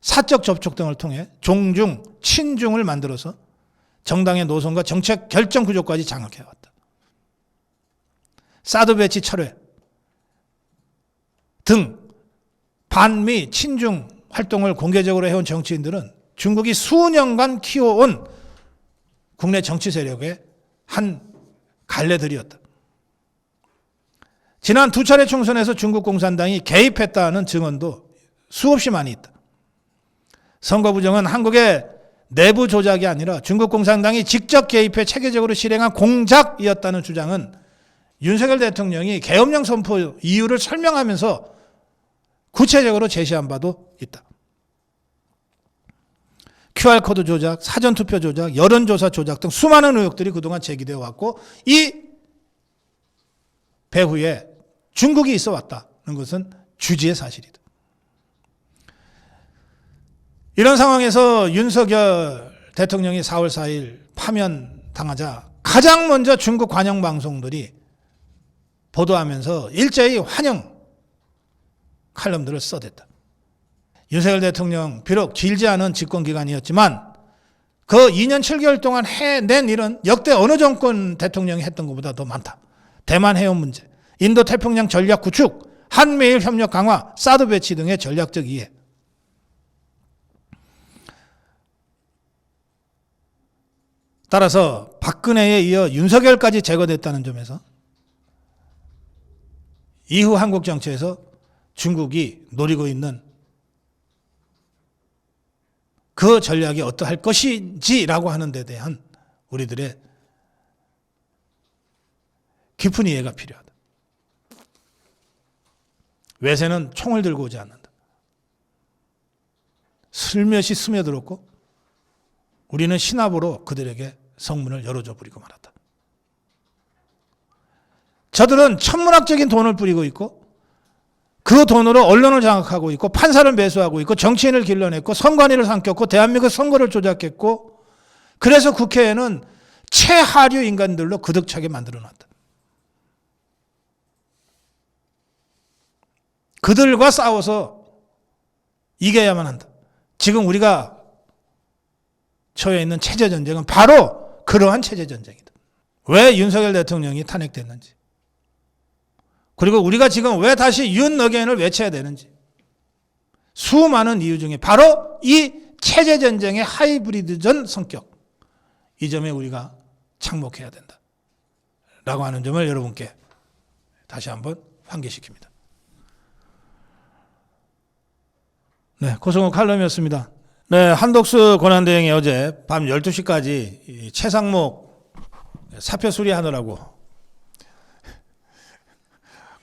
사적 접촉 등을 통해 종중, 친중을 만들어서 정당의 노선과 정책 결정 구조까지 장악해왔다. 사드 배치 철회 등 반미, 친중 활동을 공개적으로 해온 정치인들은 중국이 수년간 키워온 국내 정치 세력의 한 갈래들이었다. 지난 두 차례 총선에서 중국 공산당이 개입했다는 증언도 수없이 많이 있다. 선거 부정은 한국의 내부 조작이 아니라 중국 공산당이 직접 개입해 체계적으로 실행한 공작이었다는 주장은 윤석열 대통령이 계엄령 선포 이유를 설명하면서 구체적으로 제시한 바도 있다. QR코드 조작, 사전투표 조작, 여론조사 조작 등 수많은 의혹들이 그동안 제기되어 왔고 이 배후에 중국이 있어 왔다는 것은 주지의 사실이다. 이런 상황에서 윤석열 대통령이 4월 4일 파면당하자 가장 먼저 중국 관영 방송들이 보도하면서 일제히 환영 칼럼들을 써댔다. 윤석열 대통령 비록 길지 않은 집권기간이었지만 그 2년 7개월 동안 해낸 일은 역대 어느 정권 대통령이 했던 것보다 더 많다. 대만 해협 문제, 인도 태평양 전략 구축, 한미일 협력 강화, 사드 배치 등의 전략적 이해. 따라서 박근혜에 이어 윤석열까지 제거됐다는 점에서 이후 한국 정치에서 중국이 노리고 있는 그 전략이 어떠할 것인지라고 하는 데 대한 우리들의 깊은 이해가 필요하다. 외세는 총을 들고 오지 않는다. 슬며시 스며들었고 우리는 신압으로 그들에게 성문을 열어줘 버리고 말았다. 저들은 천문학적인 돈을 뿌리고 있고 그 돈으로 언론을 장악하고 있고 판사를 매수하고 있고 정치인을 길러냈고 선관위를 삼켰고 대한민국 선거를 조작했고 그래서 국회에는 최하류 인간들로 그득차게 만들어놨다. 그들과 싸워서 이겨야만 한다. 지금 우리가 처해 있는 체제전쟁은 바로 그러한 체제전쟁이다. 왜 윤석열 대통령이 탄핵됐는지 그리고 우리가 지금 왜 다시 윤 어게인을 외쳐야 되는지 수많은 이유 중에 바로 이 체제전쟁의 하이브리드전 성격 이 점에 우리가 착목해야 된다 라고 하는 점을 여러분께 다시 한번 환기시킵니다. 네, 고성욱 칼럼이었습니다. 네, 한덕수 권한대행이 어제 밤 12시까지 최상목 사표 수리하느라고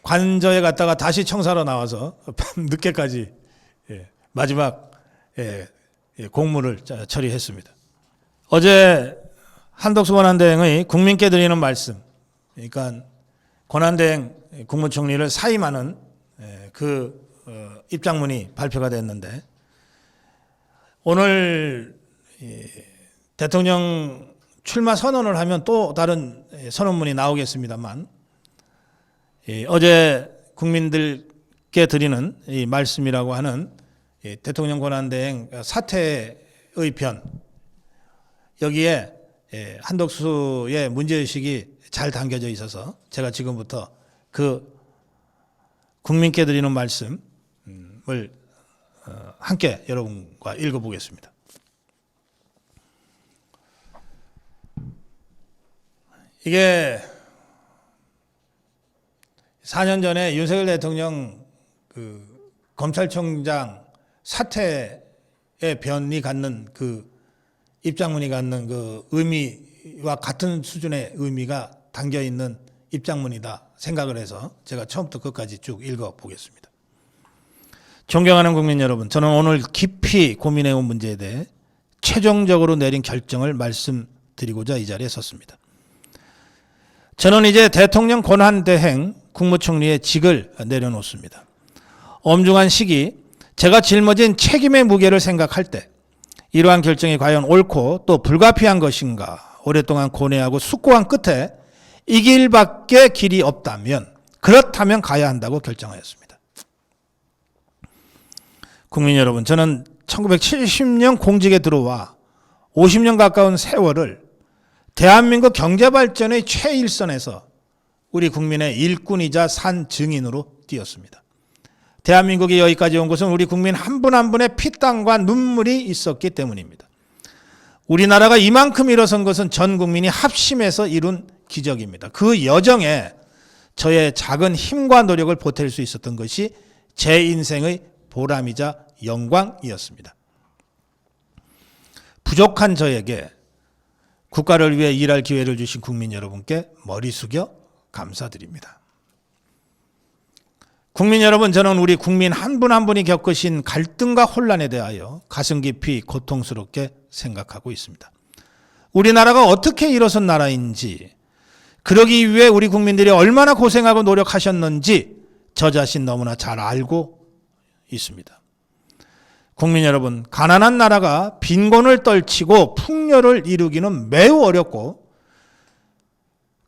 관저에 갔다가 다시 청사로 나와서 밤 늦게까지 마지막 공무를 처리했습니다. 어제 한덕수 권한대행의 국민께 드리는 말씀, 그러니까 권한대행 국무총리를 사임하는 그 입장문이 발표가 됐는데 오늘 대통령 출마 선언을 하면 또 다른 선언문이 나오겠습니다만 어제 국민들께 드리는 이 말씀이라고 하는 대통령 권한대행 사퇴의 편 여기에 한덕수의 문제의식이 잘 담겨져 있어서 제가 지금부터 그 국민께 드리는 말씀을 함께 여러분과 읽어보겠습니다. 이게 4년 전에 윤석열 대통령 그 검찰총장 사퇴의 변이 갖는 그 입장문이 갖는 그 의미와 같은 수준의 의미가 담겨 있는 입장문이다 생각을 해서 제가 처음부터 끝까지 쭉 읽어보겠습니다. 존경하는 국민 여러분, 저는 오늘 깊이 고민해온 문제에 대해 최종적으로 내린 결정을 말씀드리고자 이 자리에 섰습니다. 저는 이제 대통령 권한대행 국무총리의 직을 내려놓습니다. 엄중한 시기, 제가 짊어진 책임의 무게를 생각할 때 이러한 결정이 과연 옳고 또 불가피한 것인가 오랫동안 고뇌하고 숙고한 끝에 이 길밖에 길이 없다면 그렇다면 가야 한다고 결정하였습니다. 국민 여러분, 저는 1970년 공직에 들어와 50년 가까운 세월을 대한민국 경제발전의 최일선에서 우리 국민의 일꾼이자 산 증인으로 뛰었습니다. 대한민국이 여기까지 온 것은 우리 국민 한 분 한 분의 피땀과 눈물이 있었기 때문입니다. 우리나라가 이만큼 일어선 것은 전 국민이 합심해서 이룬 기적입니다. 그 여정에 저의 작은 힘과 노력을 보탤 수 있었던 것이 제 인생의 보람이자 영광이었습니다. 부족한 저에게 국가를 위해 일할 기회를 주신 국민 여러분께 머리 숙여 감사드립니다. 국민 여러분, 저는 우리 국민 한 분 한 분이 겪으신 갈등과 혼란에 대하여 가슴 깊이 고통스럽게 생각하고 있습니다. 우리나라가 어떻게 일어선 나라인지, 그러기 위해 우리 국민들이 얼마나 고생하고 노력하셨는지 저 자신 너무나 잘 알고 있습니다. 국민 여러분, 가난한 나라가 빈곤을 떨치고 풍요를 이루기는 매우 어렵고,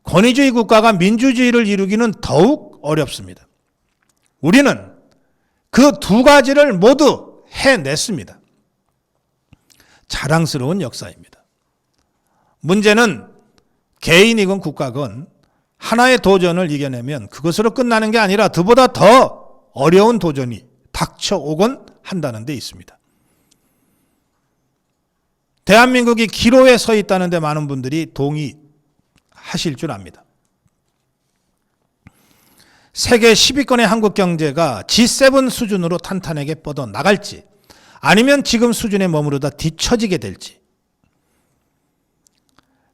권위주의 국가가 민주주의를 이루기는 더욱 어렵습니다. 우리는 그 두 가지를 모두 해냈습니다. 자랑스러운 역사입니다. 문제는 개인이건 국가건 하나의 도전을 이겨내면 그것으로 끝나는 게 아니라 그보다 더 어려운 도전이 닥쳐오곤 한다는 데 있습니다. 대한민국이 기로에 서 있다는 데 많은 분들이 동의하실 줄 압니다. 세계 10위권의 한국 경제가 G7 수준으로 탄탄하게 뻗어나갈지, 아니면 지금 수준에 머무르다 뒤처지게 될지,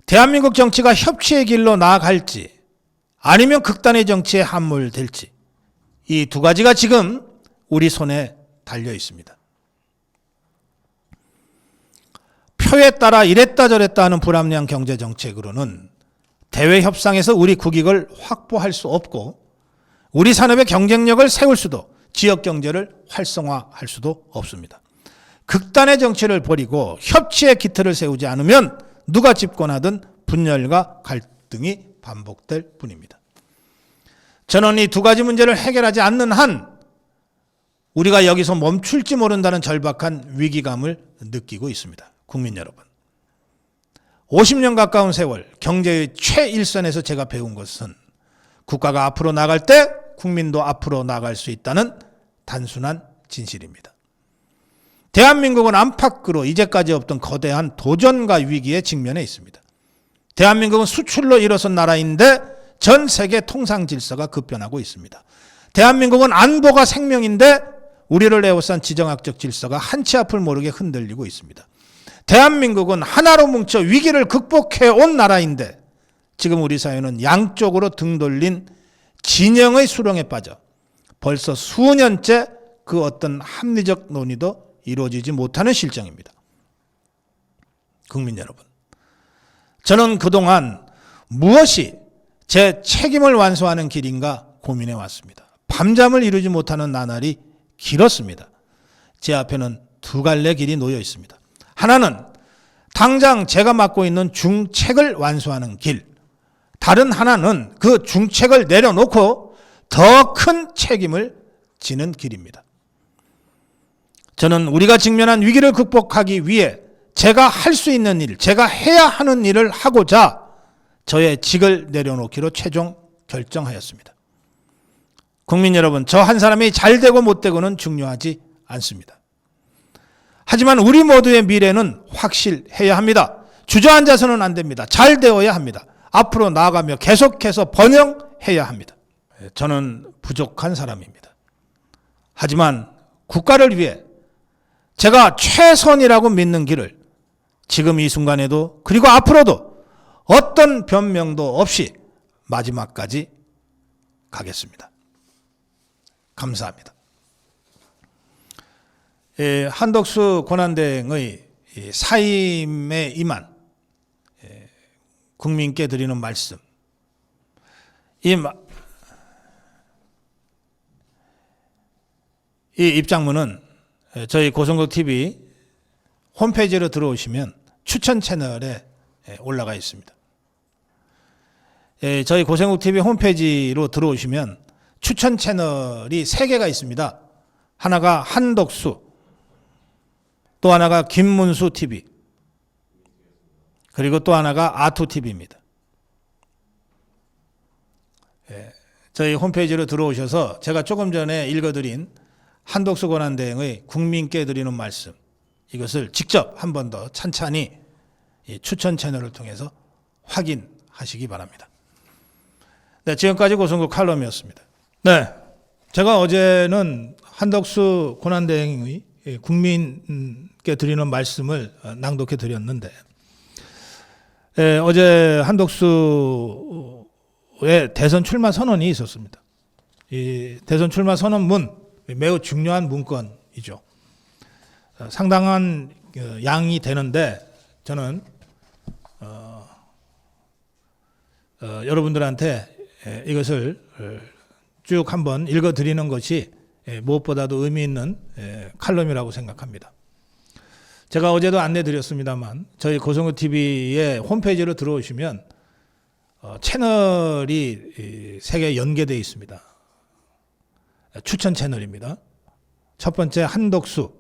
대한민국 정치가 협치의 길로 나아갈지 아니면 극단의 정치에 함몰될지, 이 두 가지가 지금 우리 손에 달려 있습니다. 표에 따라 이랬다 저랬다 하는 불합리한 경제정책으로는 대외 협상에서 우리 국익을 확보할 수 없고, 우리 산업의 경쟁력을 세울 수도, 지역 경제를 활성화할 수도 없습니다. 극단의 정치를 버리고 협치의 기틀을 세우지 않으면 누가 집권하든 분열과 갈등이 반복될 뿐입니다. 저는 이 두 가지 문제를 해결하지 않는 한 우리가 여기서 멈출지 모른다는 절박한 위기감을 느끼고 있습니다. 국민 여러분, 50년 가까운 세월 경제의 최일선에서 제가 배운 것은 국가가 앞으로 나갈 때 국민도 앞으로 나갈 수 있다는 단순한 진실입니다. 대한민국은 안팎으로 이제까지 없던 거대한 도전과 위기에 직면해 있습니다. 대한민국은 수출로 일어선 나라인데 전 세계 통상 질서가 급변하고 있습니다. 대한민국은 안보가 생명인데 우리를 에워싼 지정학적 질서가 한치 앞을 모르게 흔들리고 있습니다. 대한민국은 하나로 뭉쳐 위기를 극복해 온 나라인데 지금 우리 사회는 양쪽으로 등 돌린 진영의 수렁에 빠져 벌써 수년째 그 어떤 합리적 논의도 이루어지지 못하는 실정입니다. 국민 여러분, 저는 그동안 무엇이 제 책임을 완수하는 길인가 고민해 왔습니다. 밤잠을 이루지 못하는 나날이 길었습니다. 제 앞에는 두 갈래 길이 놓여 있습니다. 하나는 당장 제가 맡고 있는 중책을 완수하는 길, 다른 하나는 그 중책을 내려놓고 더 큰 책임을 지는 길입니다. 저는 우리가 직면한 위기를 극복하기 위해 제가 할 수 있는 일, 제가 해야 하는 일을 하고자 저의 직을 내려놓기로 최종 결정하였습니다. 국민 여러분, 저 한 사람이 잘 되고 못 되고는 중요하지 않습니다. 하지만 우리 모두의 미래는 확실해야 합니다. 주저앉아서는 안 됩니다. 잘 되어야 합니다. 앞으로 나아가며 계속해서 번영해야 합니다. 저는 부족한 사람입니다. 하지만 국가를 위해 제가 최선이라고 믿는 길을 지금 이 순간에도 그리고 앞으로도 어떤 변명도 없이 마지막까지 가겠습니다. 감사합니다. 한덕수 권한대행의 사임에 임한 국민께 드리는 말씀, 이 입장문은 저희 고성국 TV 홈페이지로 들어오시면 추천 채널에 올라가 있습니다. 저희 고성국 TV 홈페이지로 들어오시면 추천 채널이 3개가 있습니다. 하나가 한덕수, 또 하나가 김문수 TV, 그리고 또 하나가 아투TV입니다. 저희 홈페이지로 들어오셔서 제가 조금 전에 읽어드린 한덕수 권한대행의 국민께 드리는 말씀, 이것을 직접 한 번 더 찬찬히 이 추천 채널을 통해서 확인하시기 바랍니다. 네, 지금까지 고성국 칼럼이었습니다. 네, 제가 어제는 한덕수 권한대행의 국민께 드리는 말씀을 낭독해 드렸는데, 어제 한덕수 대선 출마 선언이 있었습니다. 이 대선 출마 선언문 매우 중요한 문건이죠. 상당한 양이 되는데 저는 여러분들한테 이것을 쭉 한번 읽어드리는 것이 무엇보다도 의미 있는 칼럼이라고 생각합니다. 제가 어제도 안내드렸습니다만 저희 고성호 TV의 홈페이지로 들어오시면 채널이 3개 연계되어 있습니다. 추천 채널입니다. 첫 번째 한덕수,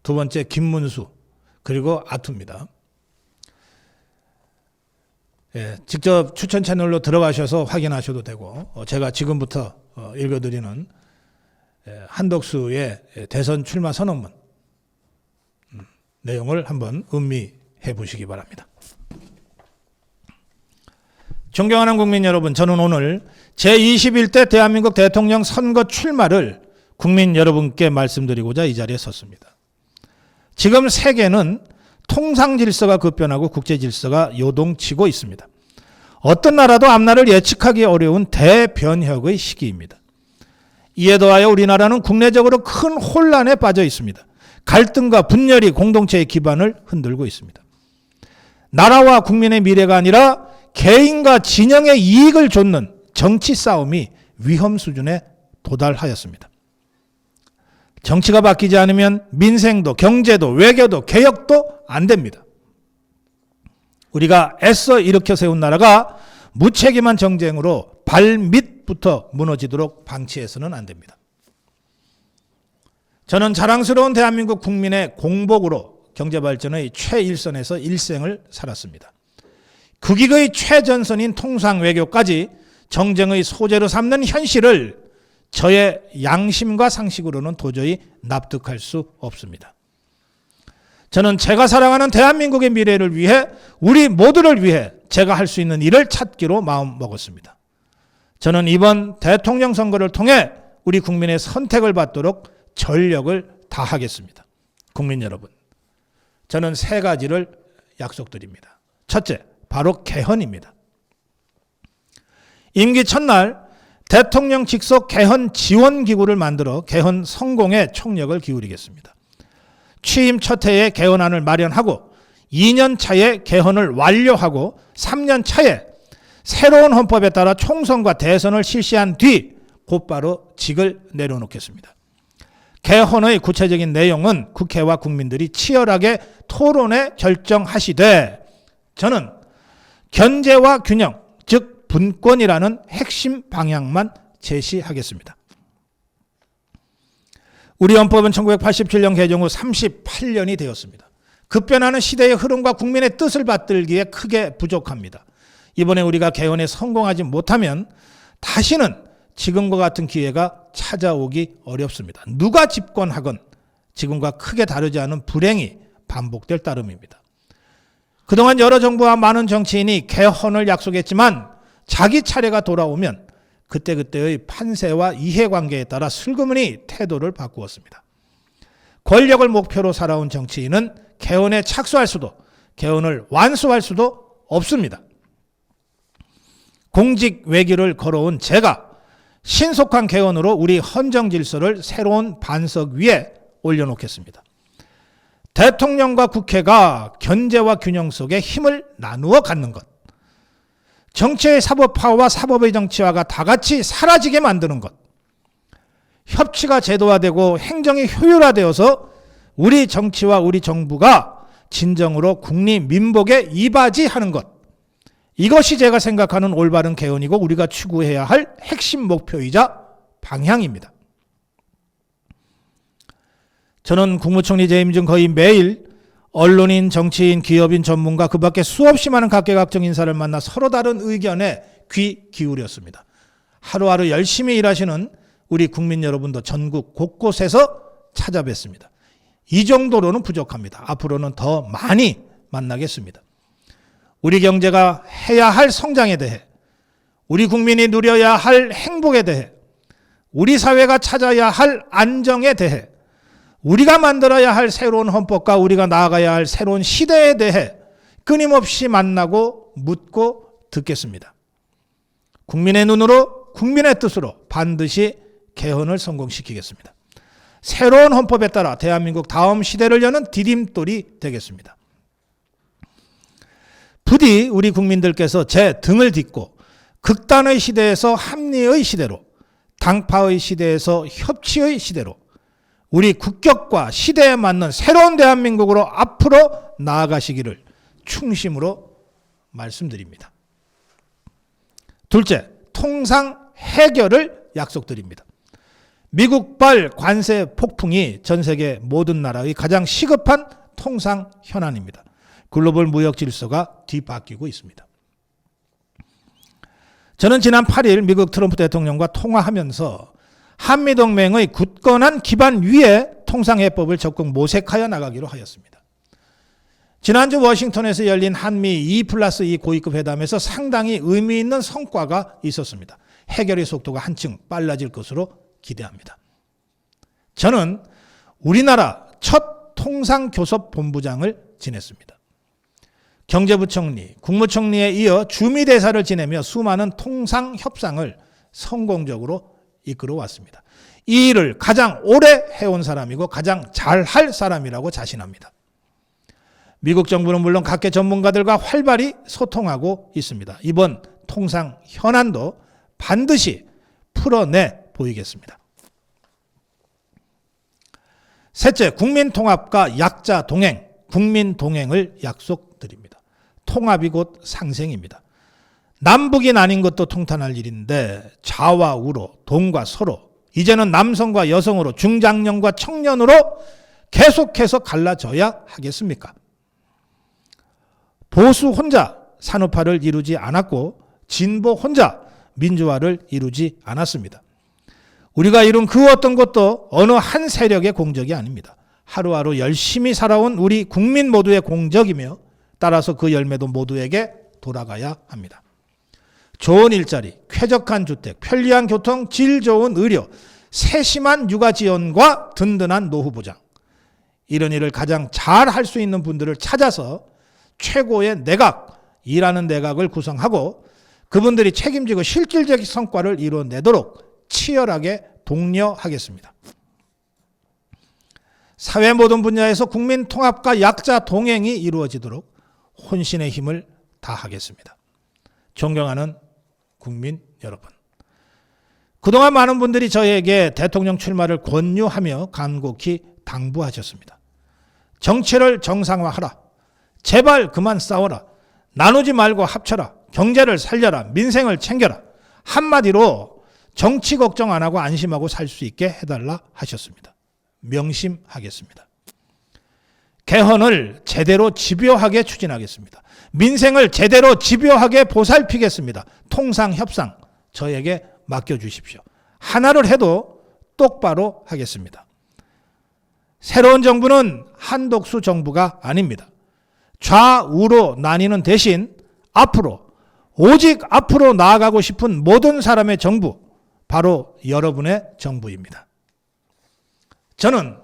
두 번째 김문수, 그리고 아투입니다. 직접 추천 채널로 들어가셔서 확인하셔도 되고 제가 지금부터 읽어드리는 한덕수의 대선 출마 선언문 내용을 한번 음미해 보시기 바랍니다. 존경하는 국민 여러분, 저는 오늘 제21대 대한민국 대통령 선거 출마를 국민 여러분께 말씀드리고자 이 자리에 섰습니다. 지금 세계는 통상 질서가 급변하고 국제 질서가 요동치고 있습니다. 어떤 나라도 앞날을 예측하기 어려운 대변혁의 시기입니다. 이에 더하여 우리나라는 국내적으로 큰 혼란에 빠져 있습니다. 갈등과 분열이 공동체의 기반을 흔들고 있습니다. 나라와 국민의 미래가 아니라 개인과 진영의 이익을 좇는 정치 싸움이 위험 수준에 도달하였습니다. 정치가 바뀌지 않으면 민생도 경제도 외교도 개혁도 안 됩니다. 우리가 애써 일으켜 세운 나라가 무책임한 정쟁으로 발밑부터 무너지도록 방치해서는 안 됩니다. 저는 자랑스러운 대한민국 국민의 공복으로 경제발전의 최일선에서 일생을 살았습니다. 국익의 최전선인 통상외교까지 정쟁의 소재로 삼는 현실을 저의 양심과 상식으로는 도저히 납득할 수 없습니다. 저는 제가 사랑하는 대한민국의 미래를 위해 우리 모두를 위해 제가 할 수 있는 일을 찾기로 마음먹었습니다. 저는 이번 대통령 선거를 통해 우리 국민의 선택을 받도록 전력을 다하겠습니다. 국민 여러분, 저는 3가지를 약속드립니다. 첫째, 바로 개헌입니다. 임기 첫날 대통령 직속 개헌 지원기구를 만들어 개헌 성공에 총력을 기울이겠습니다. 취임 첫 해에 개헌안을 마련하고 2년 차에 개헌을 완료하고 3년 차에 새로운 헌법에 따라 총선과 대선을 실시한 뒤 곧바로 직을 내려놓겠습니다. 개헌의 구체적인 내용은 국회와 국민들이 치열하게 토론해 결정하시되 저는 견제와 균형, 즉 분권이라는 핵심 방향만 제시하겠습니다. 우리 헌법은 1987년 개정 후 38년이 되었습니다. 급변하는 시대의 흐름과 국민의 뜻을 받들기에 크게 부족합니다. 이번에 우리가 개헌에 성공하지 못하면 다시는 지금과 같은 기회가 찾아오기 어렵습니다. 누가 집권하건 지금과 크게 다르지 않은 불행이 반복될 따름입니다. 그동안 여러 정부와 많은 정치인이 개헌을 약속했지만 자기 차례가 돌아오면 그때그때의 판세와 이해관계에 따라 슬그머니 태도를 바꾸었습니다. 권력을 목표로 살아온 정치인은 개헌에 착수할 수도 개헌을 완수할 수도 없습니다. 공직 외길을 걸어온 제가 신속한 개헌으로 우리 헌정 질서를 새로운 반석 위에 올려놓겠습니다. 대통령과 국회가 견제와 균형 속에 힘을 나누어 갖는 것, 정치의 사법화와 사법의 정치화가 다 같이 사라지게 만드는 것, 협치가 제도화되고 행정이 효율화되어서 우리 정치와 우리 정부가 진정으로 국리 민복에 이바지하는 것, 이것이 제가 생각하는 올바른 개헌이고 우리가 추구해야 할 핵심 목표이자 방향입니다. 저는 국무총리 재임 중 거의 매일 언론인, 정치인, 기업인, 전문가 그 밖에 수없이 많은 각계각층 인사를 만나 서로 다른 의견에 귀 기울였습니다. 하루하루 열심히 일하시는 우리 국민 여러분도 전국 곳곳에서 찾아뵙습니다. 이 정도로는 부족합니다. 앞으로는 더 많이 만나겠습니다. 우리 경제가 해야 할 성장에 대해, 우리 국민이 누려야 할 행복에 대해, 우리 사회가 찾아야 할 안정에 대해, 우리가 만들어야 할 새로운 헌법과 우리가 나아가야 할 새로운 시대에 대해 끊임없이 만나고 묻고 듣겠습니다. 국민의 눈으로 국민의 뜻으로 반드시 개헌을 성공시키겠습니다. 새로운 헌법에 따라 대한민국 다음 시대를 여는 디딤돌이 되겠습니다. 부디 우리 국민들께서 제 등을 딛고 극단의 시대에서 합리의 시대로, 당파의 시대에서 협치의 시대로 우리 국격과 시대에 맞는 새로운 대한민국으로 앞으로 나아가시기를 충심으로 말씀드립니다. 둘째, 통상 해결을 약속드립니다. 미국발 관세 폭풍이 전 세계 모든 나라의 가장 시급한 통상 현안입니다. 글로벌 무역 질서가 뒤바뀌고 있습니다. 저는 지난 8일 미국 트럼프 대통령과 통화하면서 한미동맹의 굳건한 기반 위에 통상해법을 적극 모색하여 나가기로 하였습니다. 지난주 워싱턴에서 열린 한미 2+2 고위급 회담에서 상당히 의미 있는 성과가 있었습니다. 해결의 속도가 한층 빨라질 것으로 기대합니다. 저는 우리나라 첫 통상교섭본부장을 지냈습니다. 경제부총리, 국무총리에 이어 주미대사를 지내며 수많은 통상협상을 성공적으로 이끌어 왔습니다. 이 일을 가장 오래 해온 사람이고 가장 잘할 사람이라고 자신합니다. 미국 정부는 물론 각계 전문가들과 활발히 소통하고 있습니다. 이번 통상 현안도 반드시 풀어내 보이겠습니다. 셋째, 국민통합과 약자 동행, 국민동행을 약속드립니다. 통합이 곧 상생입니다. 남북이 나뉜 것도 통탄할 일인데 좌와 우로, 동과 서로, 이제는 남성과 여성으로, 중장년과 청년으로 계속해서 갈라져야 하겠습니까? 보수 혼자 산업화를 이루지 않았고 진보 혼자 민주화를 이루지 않았습니다. 우리가 이룬 그 어떤 것도 어느 한 세력의 공적이 아닙니다. 하루하루 열심히 살아온 우리 국민 모두의 공적이며 따라서 그 열매도 모두에게 돌아가야 합니다. 좋은 일자리, 쾌적한 주택, 편리한 교통, 질 좋은 의료, 세심한 육아 지원과 든든한 노후 보장. 이런 일을 가장 잘 할 수 있는 분들을 찾아서 최고의 내각, 일하는 내각을 구성하고 그분들이 책임지고 실질적인 성과를 이뤄내도록 치열하게 독려하겠습니다. 사회 모든 분야에서 국민 통합과 약자 동행이 이루어지도록 혼신의 힘을 다하겠습니다. 존경하는 국민 여러분, 그동안 많은 분들이 저에게 대통령 출마를 권유하며 간곡히 당부하셨습니다. 정치를 정상화하라. 제발 그만 싸워라. 나누지 말고 합쳐라. 경제를 살려라. 민생을 챙겨라. 한마디로 정치 걱정 안 하고 안심하고 살 수 있게 해달라 하셨습니다. 명심하겠습니다. 개헌을 제대로 집요하게 추진하겠습니다. 민생을 제대로 집요하게 보살피겠습니다. 통상협상 저에게 맡겨주십시오. 하나를 해도 똑바로 하겠습니다. 새로운 정부는 한독수 정부가 아닙니다. 좌우로 나뉘는 대신 앞으로, 오직 앞으로 나아가고 싶은 모든 사람의 정부, 바로 여러분의 정부입니다. 저는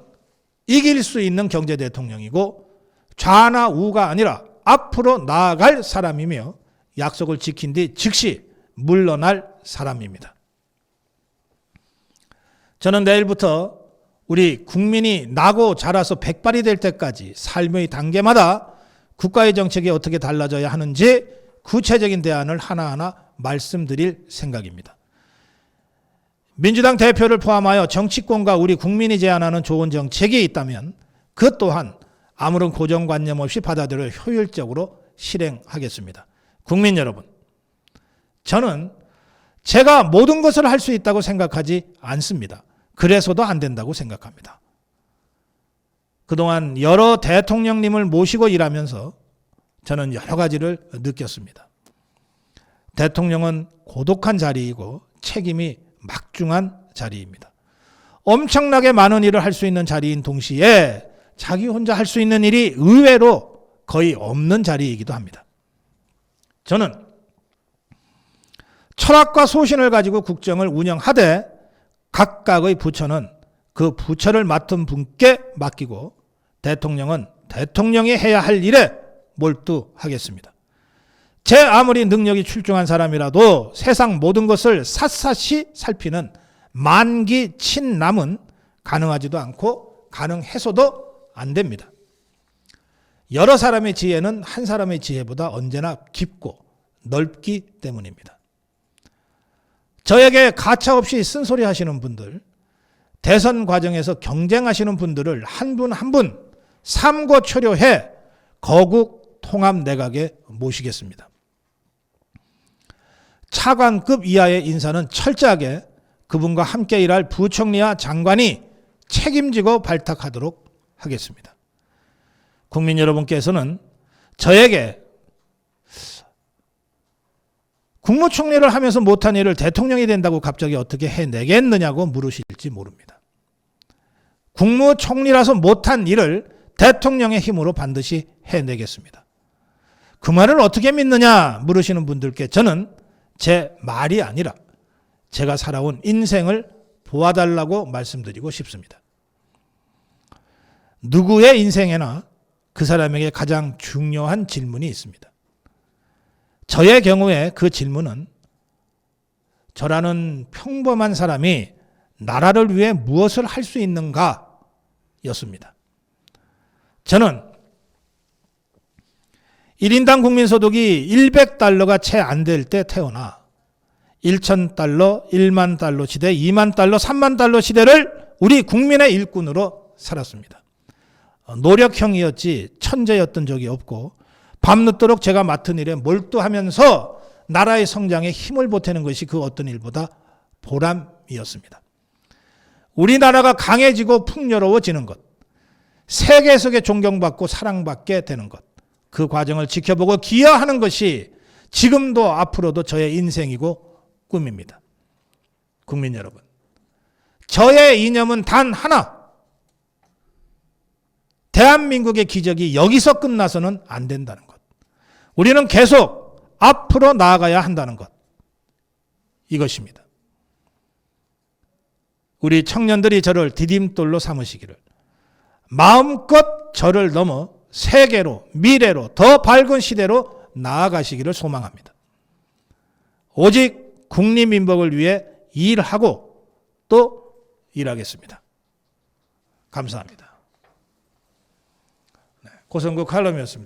이길 수 있는 경제 대통령이고 좌나 우가 아니라 앞으로 나아갈 사람이며 약속을 지킨 뒤 즉시 물러날 사람입니다. 저는 내일부터 우리 국민이 나고 자라서 백발이 될 때까지 삶의 단계마다 국가의 정책이 어떻게 달라져야 하는지 구체적인 대안을 하나하나 말씀드릴 생각입니다. 민주당 대표를 포함하여 정치권과 우리 국민이 제안하는 좋은 정책이 있다면 그 또한 아무런 고정관념 없이 받아들여 효율적으로 실행하겠습니다. 국민 여러분, 저는 제가 모든 것을 할 수 있다고 생각하지 않습니다. 그래서도 안 된다고 생각합니다. 그동안 여러 대통령님을 모시고 일하면서 저는 여러 가지를 느꼈습니다. 대통령은 고독한 자리이고 책임이 막중한 자리입니다. 엄청나게 많은 일을 할 수 있는 자리인 동시에 자기 혼자 할 수 있는 일이 의외로 거의 없는 자리이기도 합니다. 저는 철학과 소신을 가지고 국정을 운영하되 각각의 부처는 그 부처를 맡은 분께 맡기고 대통령은 대통령이 해야 할 일에 몰두하겠습니다. 제 아무리 능력이 출중한 사람이라도 세상 모든 것을 샅샅이 살피는 만기 친남은 가능하지도 않고 가능해서도 안 됩니다. 여러 사람의 지혜는 한 사람의 지혜보다 언제나 깊고 넓기 때문입니다. 저에게 가차없이 쓴소리 하시는 분들, 대선 과정에서 경쟁하시는 분들을 한 분 한 분 삼고초려해 거국 통합 내각에 모시겠습니다. 차관급 이하의 인사는 철저하게 그분과 함께 일할 부총리와 장관이 책임지고 발탁하도록 하겠습니다. 국민 여러분께서는 저에게 국무총리를 하면서 못한 일을 대통령이 된다고 갑자기 어떻게 해내겠느냐고 물으실지 모릅니다. 국무총리라서 못한 일을 대통령의 힘으로 반드시 해내겠습니다. 그 말을 어떻게 믿느냐 물으시는 분들께 저는 제 말이 아니라 제가 살아온 인생을 보아달라고 말씀드리고 싶습니다. 누구의 인생에나 그 사람에게 가장 중요한 질문이 있습니다. 저의 경우에 그 질문은 저라는 평범한 사람이 나라를 위해 무엇을 할 수 있는가 였습니다. 저는 1인당 국민소득이 100달러가 채 안 될 때 태어나 1,000달러, 1만 달러 시대, 2만 달러, 3만 달러 시대를 우리 국민의 일꾼으로 살았습니다. 노력형이었지 천재였던 적이 없고 밤늦도록 제가 맡은 일에 몰두하면서 나라의 성장에 힘을 보태는 것이 그 어떤 일보다 보람이었습니다. 우리나라가 강해지고 풍요로워지는 것, 세계 속에 존경받고 사랑받게 되는 것, 그 과정을 지켜보고 기여하는 것이 지금도 앞으로도 저의 인생이고 꿈입니다. 국민 여러분, 저의 이념은 단 하나, 대한민국의 기적이 여기서 끝나서는 안 된다는 것. 우리는 계속 앞으로 나아가야 한다는 것. 이것입니다. 우리 청년들이 저를 디딤돌로 삼으시기를, 마음껏 저를 넘어 세계로, 미래로, 더 밝은 시대로 나아가시기를 소망합니다. 오직 국리민복을 위해 일하고 또 일하겠습니다. 감사합니다. 고성국 칼럼이었습니다.